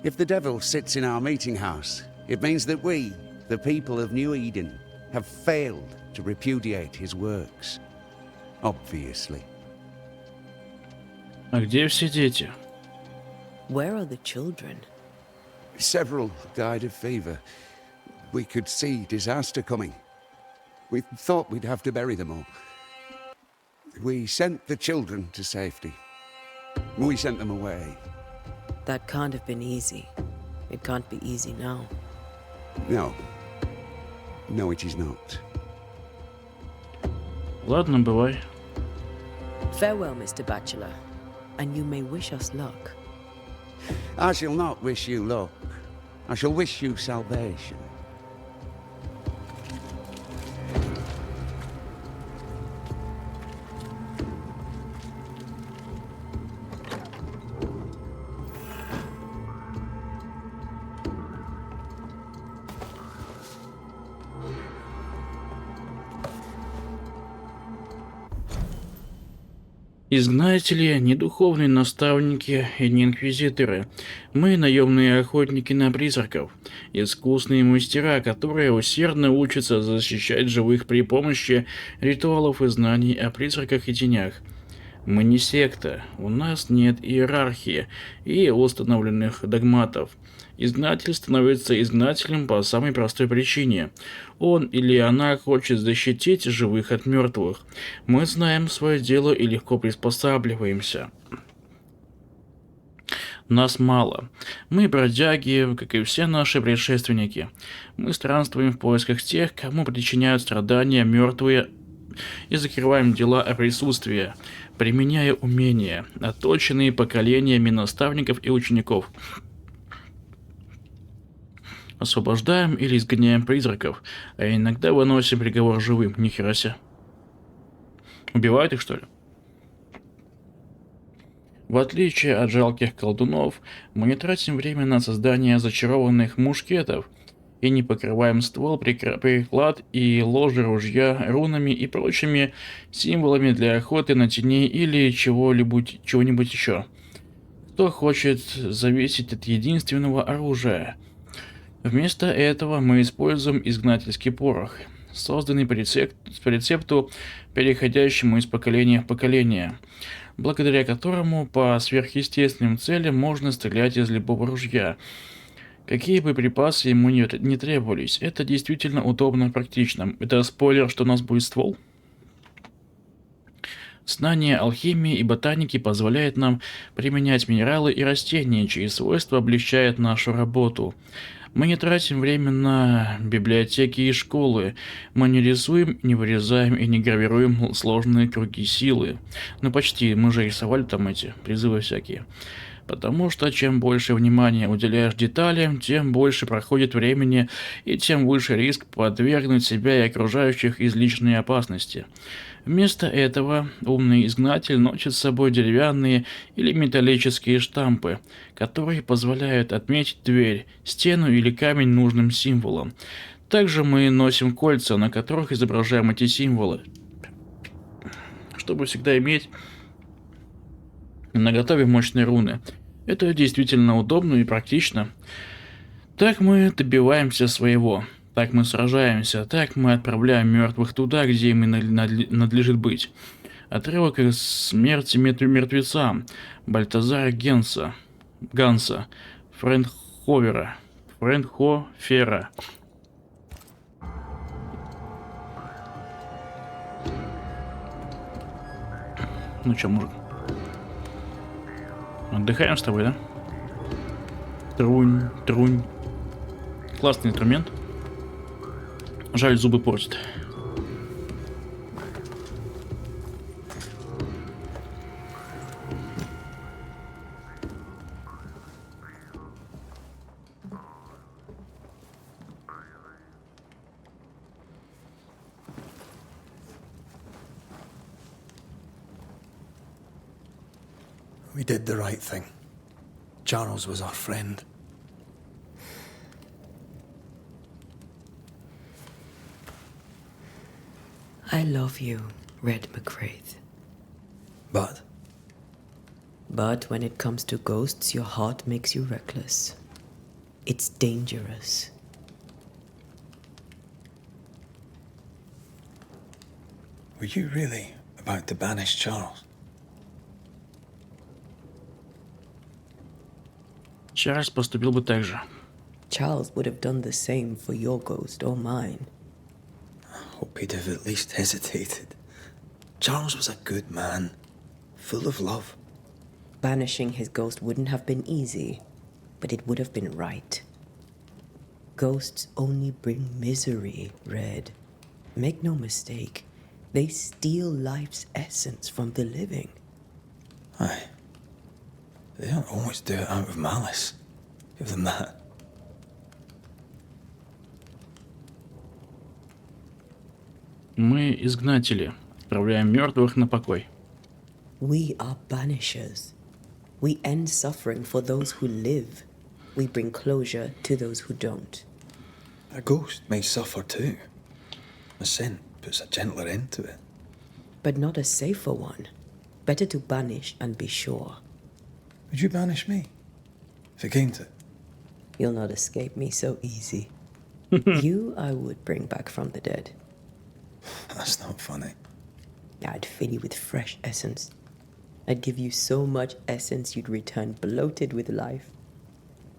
if the devil sits in our meeting house, it means that we, the people of New Eden, have failed to repudiate his works. Obviously. А где все дети? Where are the children? Several died of fever. We could see disaster coming. We thought we'd have to bury them all. We sent the children to safety. We sent them away. That can't have been easy. It can't be easy now. No. No, it is not. Ладно, бывай. Farewell, Mr. Bachelor, and you may wish us luck. I shall not wish you luck. I shall wish you salvation. Изгнатели, не духовные наставники и не инквизиторы. Мы наемные охотники на призраков, искусные мастера, которые усердно учатся защищать живых при помощи ритуалов и знаний о призраках и тенях. Мы не секта, у нас нет иерархии и установленных догматов. Изгнатель становится изгнателем по самой простой причине. Он или она хочет защитить живых от мертвых. Мы знаем свое дело и легко приспосабливаемся. Нас мало. Мы бродяги, как и все наши предшественники. Мы странствуем в поисках тех, кому причиняют страдания мертвые, и закрываем дела о присутствии, применяя умения, отточенные поколениями наставников и учеников. Освобождаем или изгоняем призраков, а иногда выносим приговор живым. Нихера себе. Убивают их, что ли? В отличие от жалких колдунов, мы не тратим время на создание зачарованных мушкетов и не покрываем ствол, приклад и ложе ружья рунами и прочими символами для охоты на теней или чего-нибудь еще. Кто хочет зависеть от единственного оружия? Вместо этого мы используем изгнательский порох, созданный по рецепту, переходящему из поколения в поколение, благодаря которому по сверхъестественным целям можно стрелять из любого ружья. Какие бы припасы ему не требовались, это действительно удобно и практично. Это спойлер, что у нас будет ствол? Знание алхимии и ботаники позволяет нам применять минералы и растения, чьи свойства облегчают нашу работу. Мы не тратим время на библиотеки и школы. Мы не рисуем, не вырезаем и не гравируем сложные круги силы. Ну почти, мы же рисовали там эти призывы всякие. Потому что чем больше внимания уделяешь деталям, тем больше проходит времени и тем выше риск подвергнуть себя и окружающих излишней опасности. Вместо этого умный изгнатель носит с собой деревянные или металлические штампы, которые позволяют отметить дверь, стену или камень нужным символом. Также мы носим кольца, на которых изображаем эти символы, чтобы всегда иметь наготове мощные руны. Это действительно удобно и практично. Так мы добиваемся своего. Так мы сражаемся. Так мы отправляем мертвых туда, где им надлежит быть. Отрывок из «Смерти мертвеца» Бальтазара Ганса, Фрейнхофера. Ну чё, мужик? Отдыхаем с тобой, да? Трунь. Классный инструмент. Жаль, зубы портит. We did the right thing. Charles was our friend. I love you, Reda Macreya. But? But when it comes to ghosts, your heart makes you reckless. It's dangerous. Were you really about to banish Charles? Чарльз поступил бы так же. Charles would have done the same for your ghost or mine. I hope he'd have at least hesitated. Charles was a good man, full of love. Banishing his ghost wouldn't have been easy, but it would have been right. Ghosts only bring misery, Red. Make no mistake, they steal life's essence from the living. Aye. They don't always do it out of malice. Give them that. Мы изгнатели, отправляем мертвых на покой. We are banishers. We end suffering for those who live. We bring closure to those who don't. A ghost may suffer too. A scent puts a gentler end to it. But not a safer one. Better to banish and be sure. Would you banish me? If it came to it? You'll not escape me so easy. You I would bring back from the dead. That's not funny. I'd fill you with fresh essence. I'd give you so much essence you'd return bloated with life.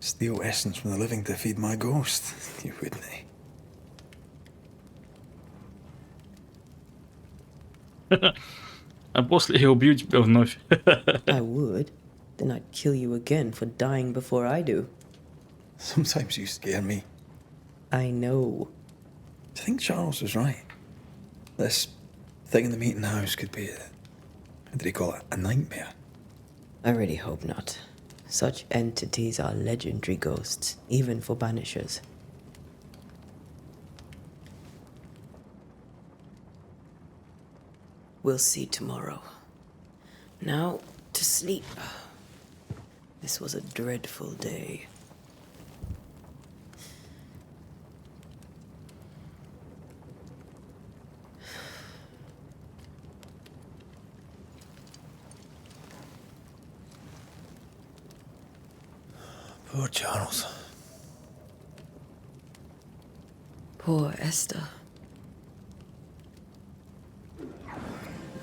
Steal essence from the living to feed my ghost. You wouldn't, eh? А после я убью тебя вновь. I would. Then I'd kill you again for dying before I do. Sometimes you scare me. I know. Do you think Charles was right? This thing in the meeting house could be what did he call it? A nightmare? I really hope not. Such entities are legendary ghosts, even for banishers. We'll see tomorrow. Now, to sleep. This was a dreadful day. Poor Charles. Poor Esther.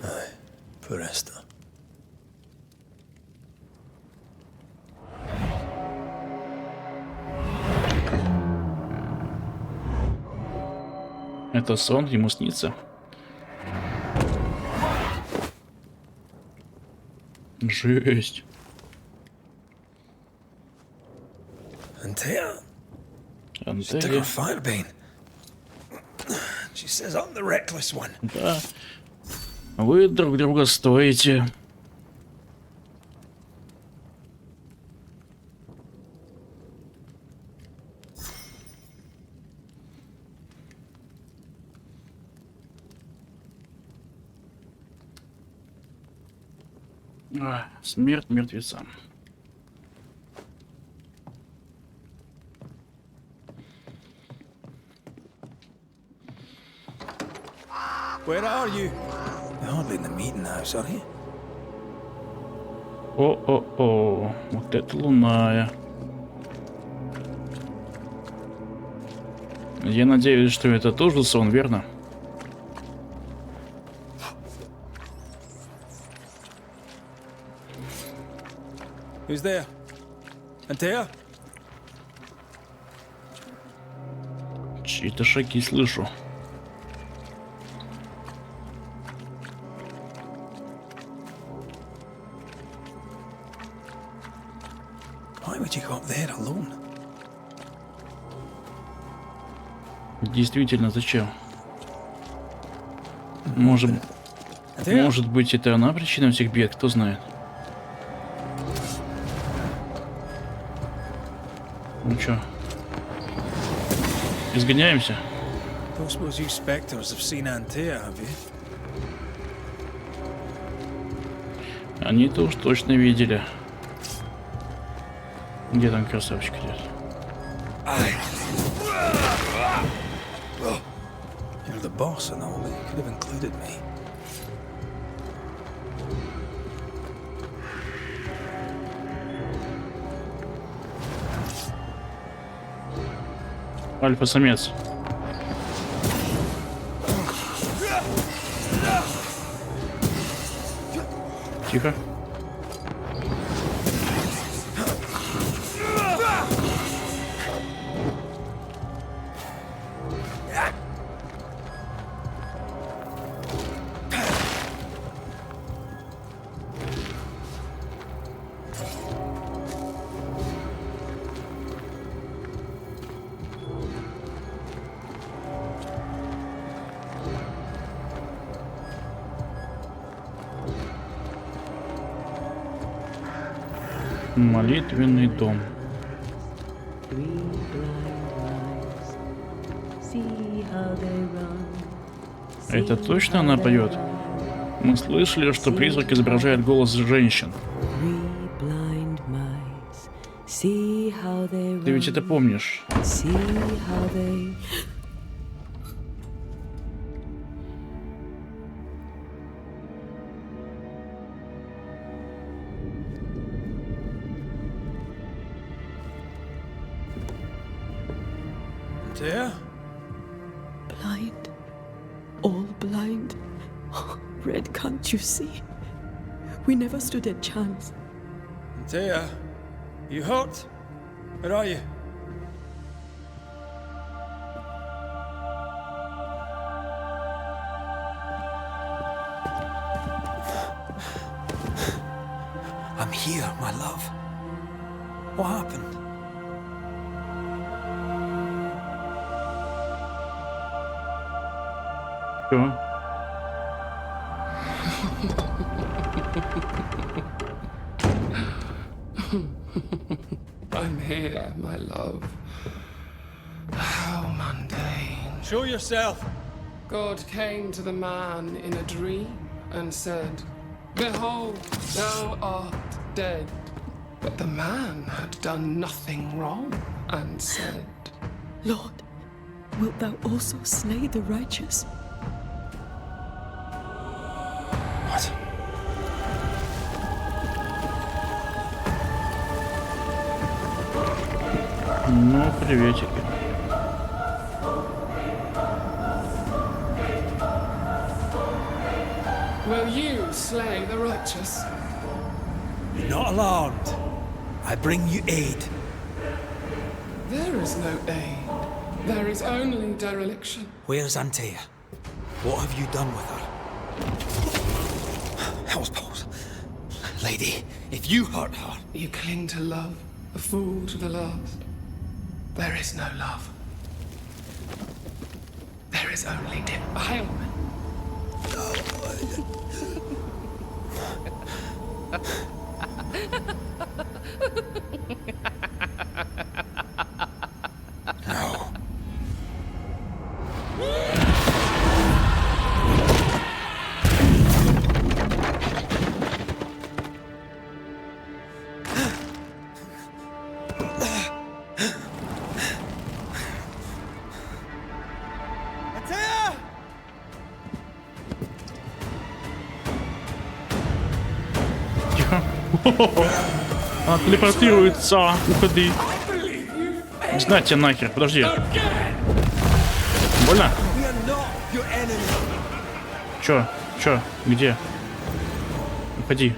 Aye, poor Esther. Это сон, ему снится. Жесть. Антея? She took Антея. her firebane. She says I'm the reckless one. Да. Вы друг друга стоите. Смерть мертвецам. Where are you? You're hardly in the meeting house, are you? О-о-о, вот это луная. Я надеюсь, что это тоже сон, верно? Who's there? Антея? Чьи-то шаги слышу. Why would you go up there alone? Действительно, зачем? Может быть, это она причина всех бед, кто знает. Ну чё? Изгоняемся? Don't suppose you spectres have seen Антея, have you? Они-то уж точно видели. Где там красавчик идет? You're the boss and all, but you could have included me. Альфа-самец. Тихо. Молитвенный дом. Это точно она поет? Мы слышали, что призрак изображает голос женщин. Ты ведь это помнишь? Антея? Blind. All blind. Red, can't you see? We never stood a chance. Anteya? You hurt? Where are you? I'm here, my love. What happened? Что? I'm here, my love. How mundane. Show yourself! God came to the man in a dream and said, "Behold, thou art dead." But the man had done nothing wrong and said, Lord, wilt thou also slay the righteous? What? Ну, приветики. "Will you slay the righteous?" Be not alarmed. I bring you aid. There is no aid. There is only dereliction. Where's Anteya? What have you done with her? Hell's balls. Lady, if you hurt her... You cling to love, a fool to the last. There is no love. There is only defilement. No. Она телепортируется. Уходи. Изгнателя нахер. Подожди. Больно? Чё? Чё? Где? Уходи.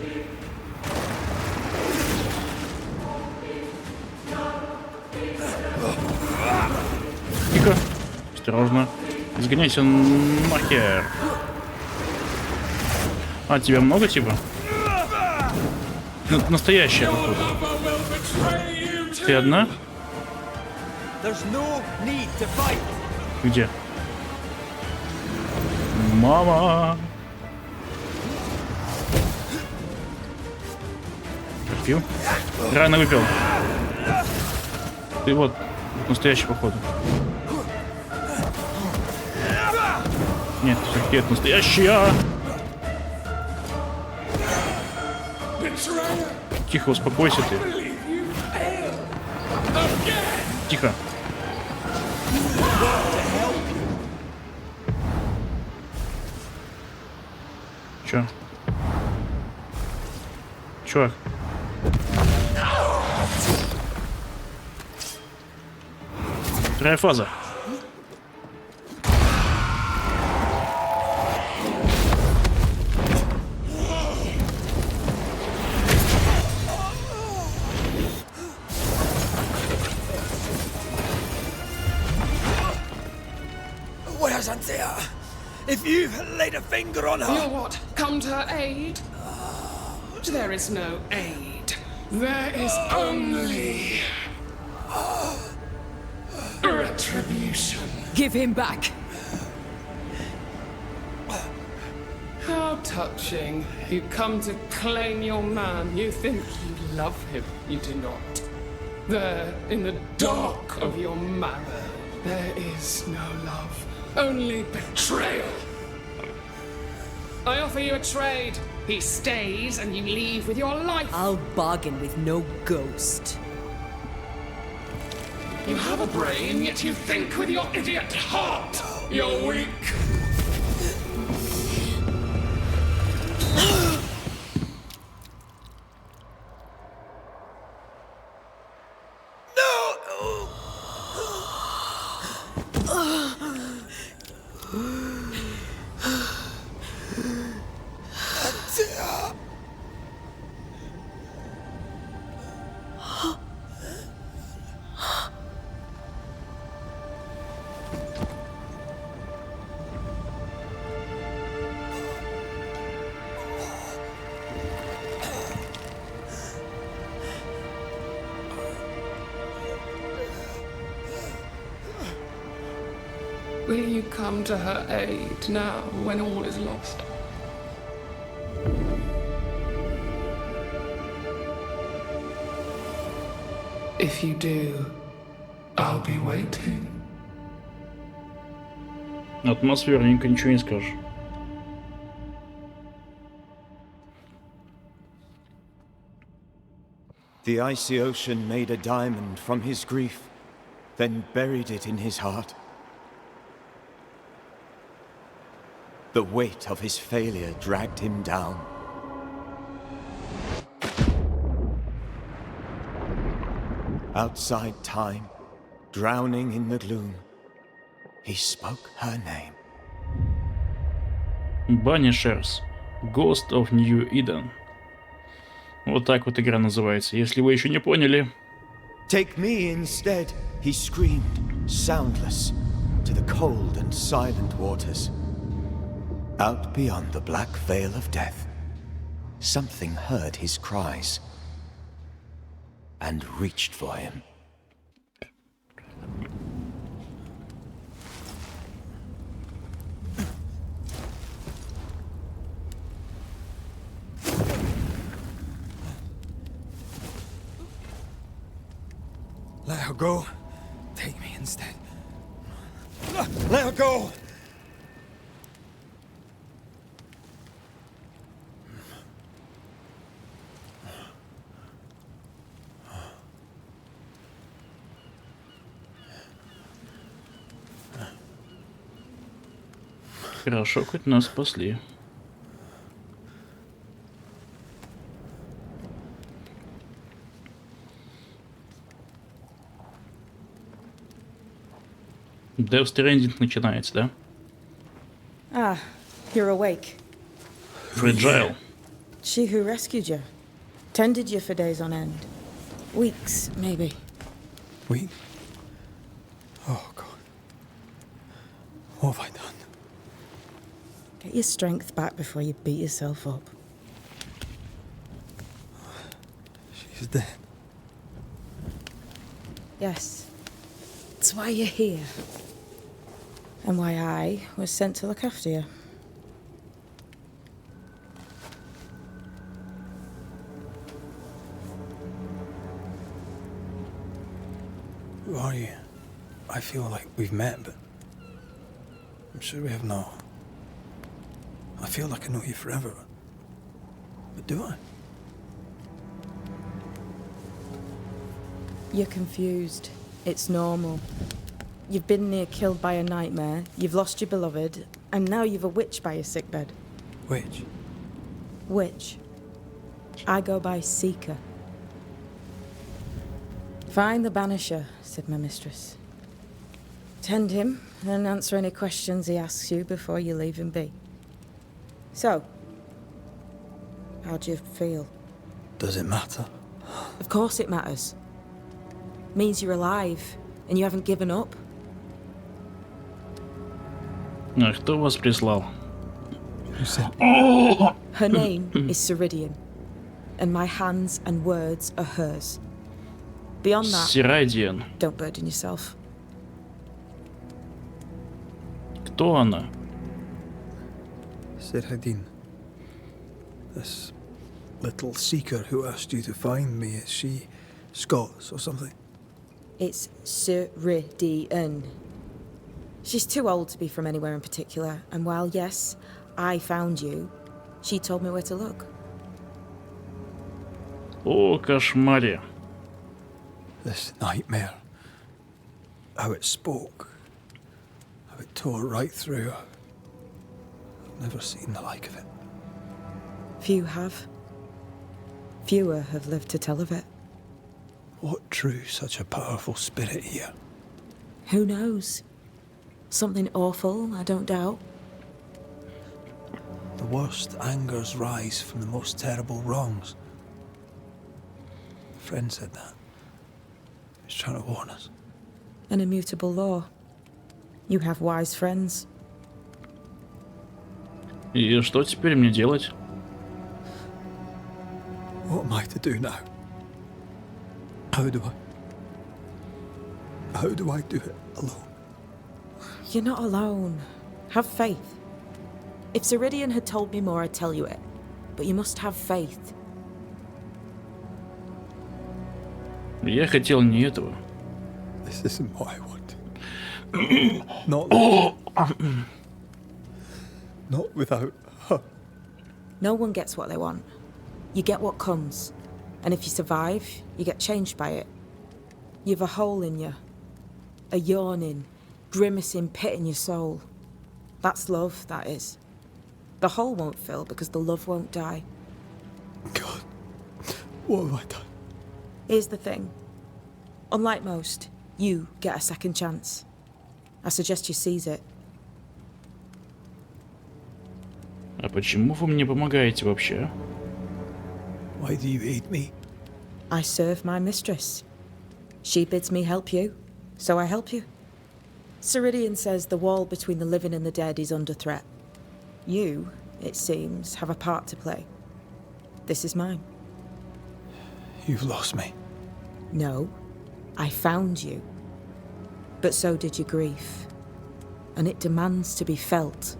Тихо. Осторожно. Изгоняйся нахер. А, тебя много типа? Настоящая, походу. Ты одна? Где? Мама! Пил? Рано выпил. Ты вот настоящий, походу. Нет, все-таки это настоящая. Тихо, успокойся ты. Тихо. Чё? Чувак. Вторая фаза. Where's Антея? If you've laid a finger on her... You'll what? Come to her aid? There is no aid. There is only... retribution. Give him back. How touching. You come to claim your man. You think you love him. You do not. There, in the dark of your marrow, there is no love. Only betrayal. I offer you a trade. He stays and you leave with your life. I'll bargain with no ghost. You have a brain, yet you think with your idiot heart. You're weak. Will you come to her aid now, when all is lost? If you do, I'll be waiting. Атмосферненько, ничего не скажешь. The icy ocean made a diamond from his grief, then buried it in his heart. The weight of his failure dragged him down. Outside time, drowning in the gloom, he spoke her name. Banishers. Ghost of New-Eden. Вот так вот игра называется, если вы еще не поняли. Take me instead, he screamed, soundless, to the cold and silent waters. Out beyond the black veil of death, something heard his cries and reached for him. Let her go. Take me instead. Let her go! Хорошо, хоть нас спасли. Death Stranding начинается, да? Ah, you're awake. Fragile. She who rescued you. Tended you for days on end. Weeks, maybe. Weeks? Oh, God. What have I done? Get your strength back before you beat yourself up. She's dead. Yes. That's why you're here. And why I was sent to look after you. Who are you? I feel like we've met, but I'm sure we have not. I feel like I know you forever, but do I? You're confused. It's normal. You've been near killed by a nightmare, you've lost your beloved, and now you've a witch by your sickbed. Witch? Witch. I go by Seeker. Find the Banisher, said my mistress. Tend him, and answer any questions he asks you before you leave him be. So, how do you feel? Does it matter? Of course it matters. Means you're alive, and you haven't given up. А кто вас прислал? Her name is Ceridian, and my hands and words are hers. Beyond that, Ceridian. Don't burden yourself. Кто она? Ceridian. This little seeker who asked you to find me, is she Scots or something? It's Ceridian. She's too old to be from anywhere in particular, and while, yes, I found you, she told me where to look. О, кошмаре. This nightmare. How it spoke. How it tore right through. I've never seen the like of it. Few have. Fewer have lived to tell of it. What drew such a powerful spirit here? Who knows? Something awful, I don't doubt. The worst angers rise from the most terrible wrongs. A friend said that. He was trying to warn us. An immutable law. You have wise friends. И что теперь мне делать? What am I to do now? How do I do it alone? You're not alone. Have faith. If Ceridian had told me more, I'd tell you it. But you must have faith. Я хотел не этого. This isn't what I want. Not without her. No one gets what they want. You get what comes. And if you survive, you get changed by it. You've a hole in you. A yawning, grimacing pit in your soul. That's love, that is. The hole won't fill because the love won't die. God, what have I done? Here's the thing. Unlike most, you get a second chance. I suggest you seize it. А почему вы мне помогаете вообще? Why do you aid me? I serve my mistress. She bids me help you, so I help you. Ceridian says the wall between the living and the dead is under threat. You, it seems, have a part to play. This is mine. You've lost me. No, I found you. But so did your grief. And it demands to be felt.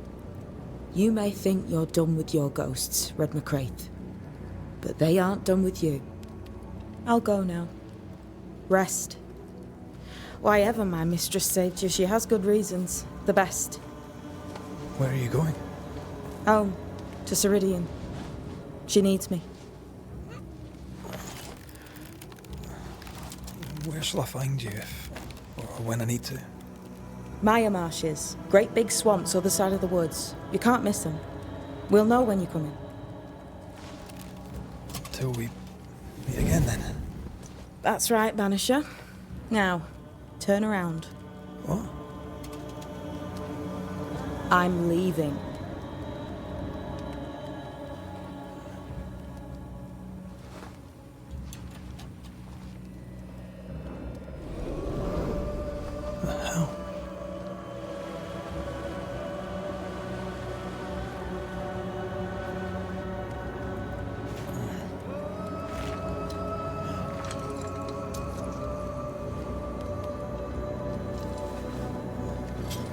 You may think you're done with your ghosts, Reda Macreya. But they aren't done with you. I'll go now. Rest. Why ever my mistress saved you, she has good reasons. The best. Where are you going? Home. To Ceridian. She needs me. Where shall I find you if, or when I need to? Maya marshes. Great big swamps other side of the woods. You can't miss them. We'll know when you're coming. Till we meet again then. That's right, Banisher. Now, turn around. What? I'm leaving. The hell?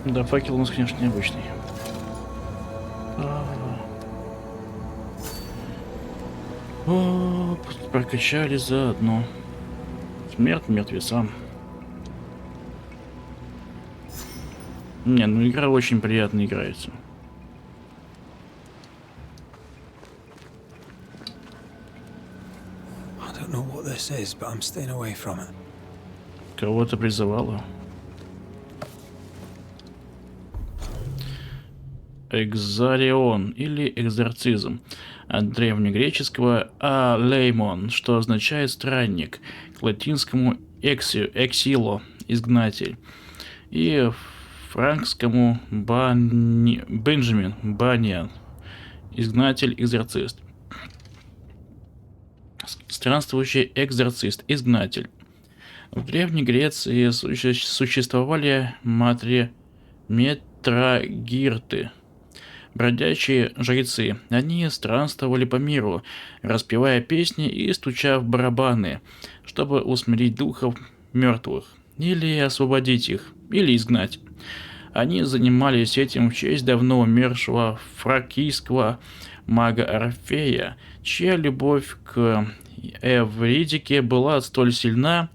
Да, факел у нас, конечно, необычный. О, прокачали заодно. Смерть мертвецам. Не, ну игра очень приятно играется. I don't know what this is, but I'm staying away from it. Кого-то призывала. Экзарион или экзорцизм. От древнегреческого алеймон, что означает странник, к латинскому эксило, изгнатель, и франкскому Бенджамин, баниан, изгнатель, экзорцист. Странствующий экзорцист, изгнатель. В Древней Греции существовали метрагирты, бродячие жрецы. Они странствовали по миру, распевая песни и стуча в барабаны, чтобы усмирить духов мертвых, или освободить их, или изгнать. Они занимались этим в честь давно умершего фракийского мага Орфея, чья любовь к Эвридике была столь сильна,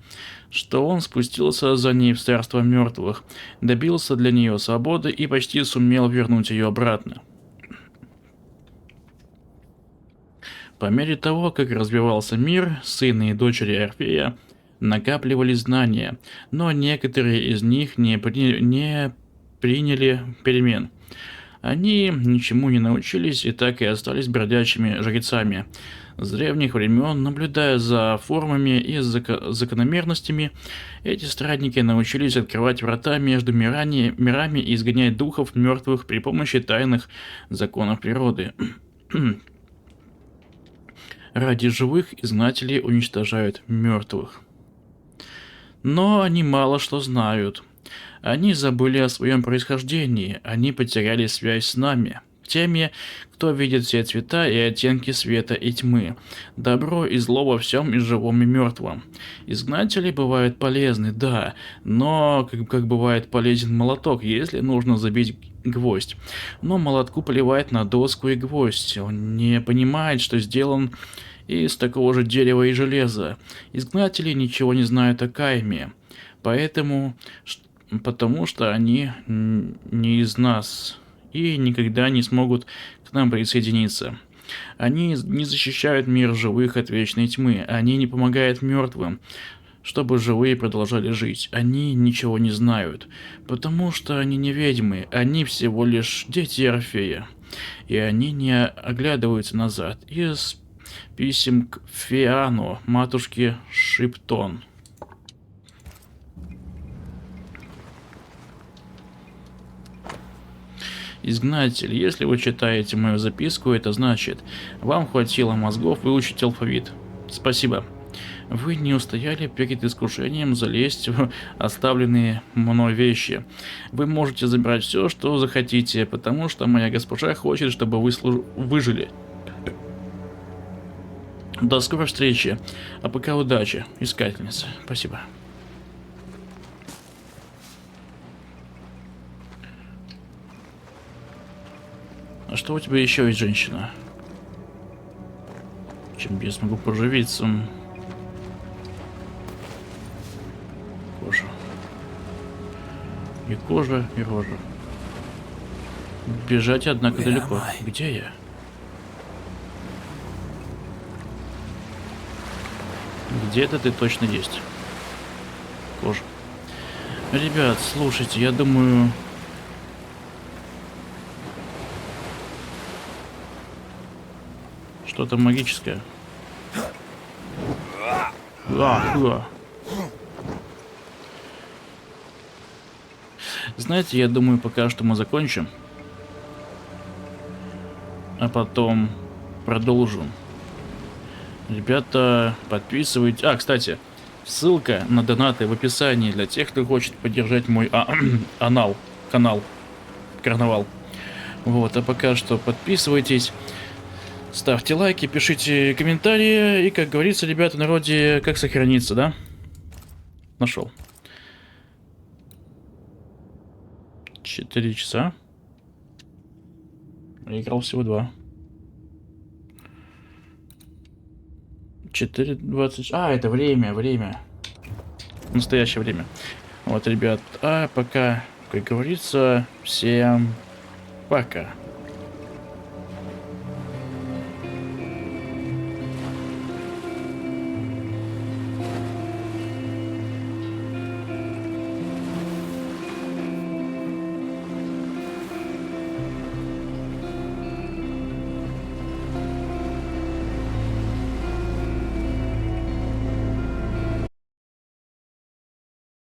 что он спустился за ней в царство мертвых, добился для нее свободы и почти сумел вернуть ее обратно. По мере того, как развивался мир, сыны и дочери Орфея накапливали знания, но некоторые из них не приняли перемен. Они ничему не научились и так и остались бродячими жрецами. С древних времен, наблюдая за формами и закономерностями, эти страдники научились открывать врата между мирами и изгонять духов мертвых при помощи тайных законов природы. Ради живых изгнатели уничтожают мертвых. Но они мало что знают. Они забыли о своем происхождении, они потеряли связь с нами, теми, кто видит все цвета и оттенки света и тьмы, добро и зло во всем и живом и мертвом. Изгнатели бывают полезны, да, но как бывает полезен молоток, если нужно забить гвоздь. Но молотку поливает на доску и гвоздь, он не понимает, что сделан из такого же дерева и железа. Изгнатели ничего не знают о кайме, потому что они не из нас и никогда не смогут к нам присоединиться. Они не защищают мир живых от вечной тьмы, они не помогают мертвым, чтобы живые продолжали жить. Они ничего не знают, потому что они не ведьмы, они всего лишь дети Орфея, и они не оглядываются назад. Из писем к Фиану, матушке Шиптон. Изгнатель, если вы читаете мою записку, это значит, вам хватило мозгов выучить алфавит. Спасибо. Вы не устояли перед искушением залезть в оставленные мной вещи. Вы можете забрать все, что захотите, потому что моя госпожа хочет, чтобы вы выжили. До скорой встречи. А пока удачи, искательница. Спасибо. А что у тебя еще есть, женщина? Чем я смогу поживиться? Кожа. И кожа, и рожа. Бежать, однако, далеко. Где я? Где-то ты точно есть. Кожа. Ребят, слушайте, я думаю... Что-то магическое. Знаете, я думаю, пока что мы закончим. А потом продолжим. Ребята, подписывайтесь. А, кстати, ссылка на донаты в описании для тех, кто хочет поддержать мой канал. Карнавал. Вот, а пока что подписывайтесь. Ставьте лайки, пишите комментарии. И, как говорится, ребята, в народе, как сохраниться, да? Нашел. 4 часа. Я играл всего 2. 4:20. А, это время. Настоящее время. Вот, ребят. А пока, как говорится, всем пока.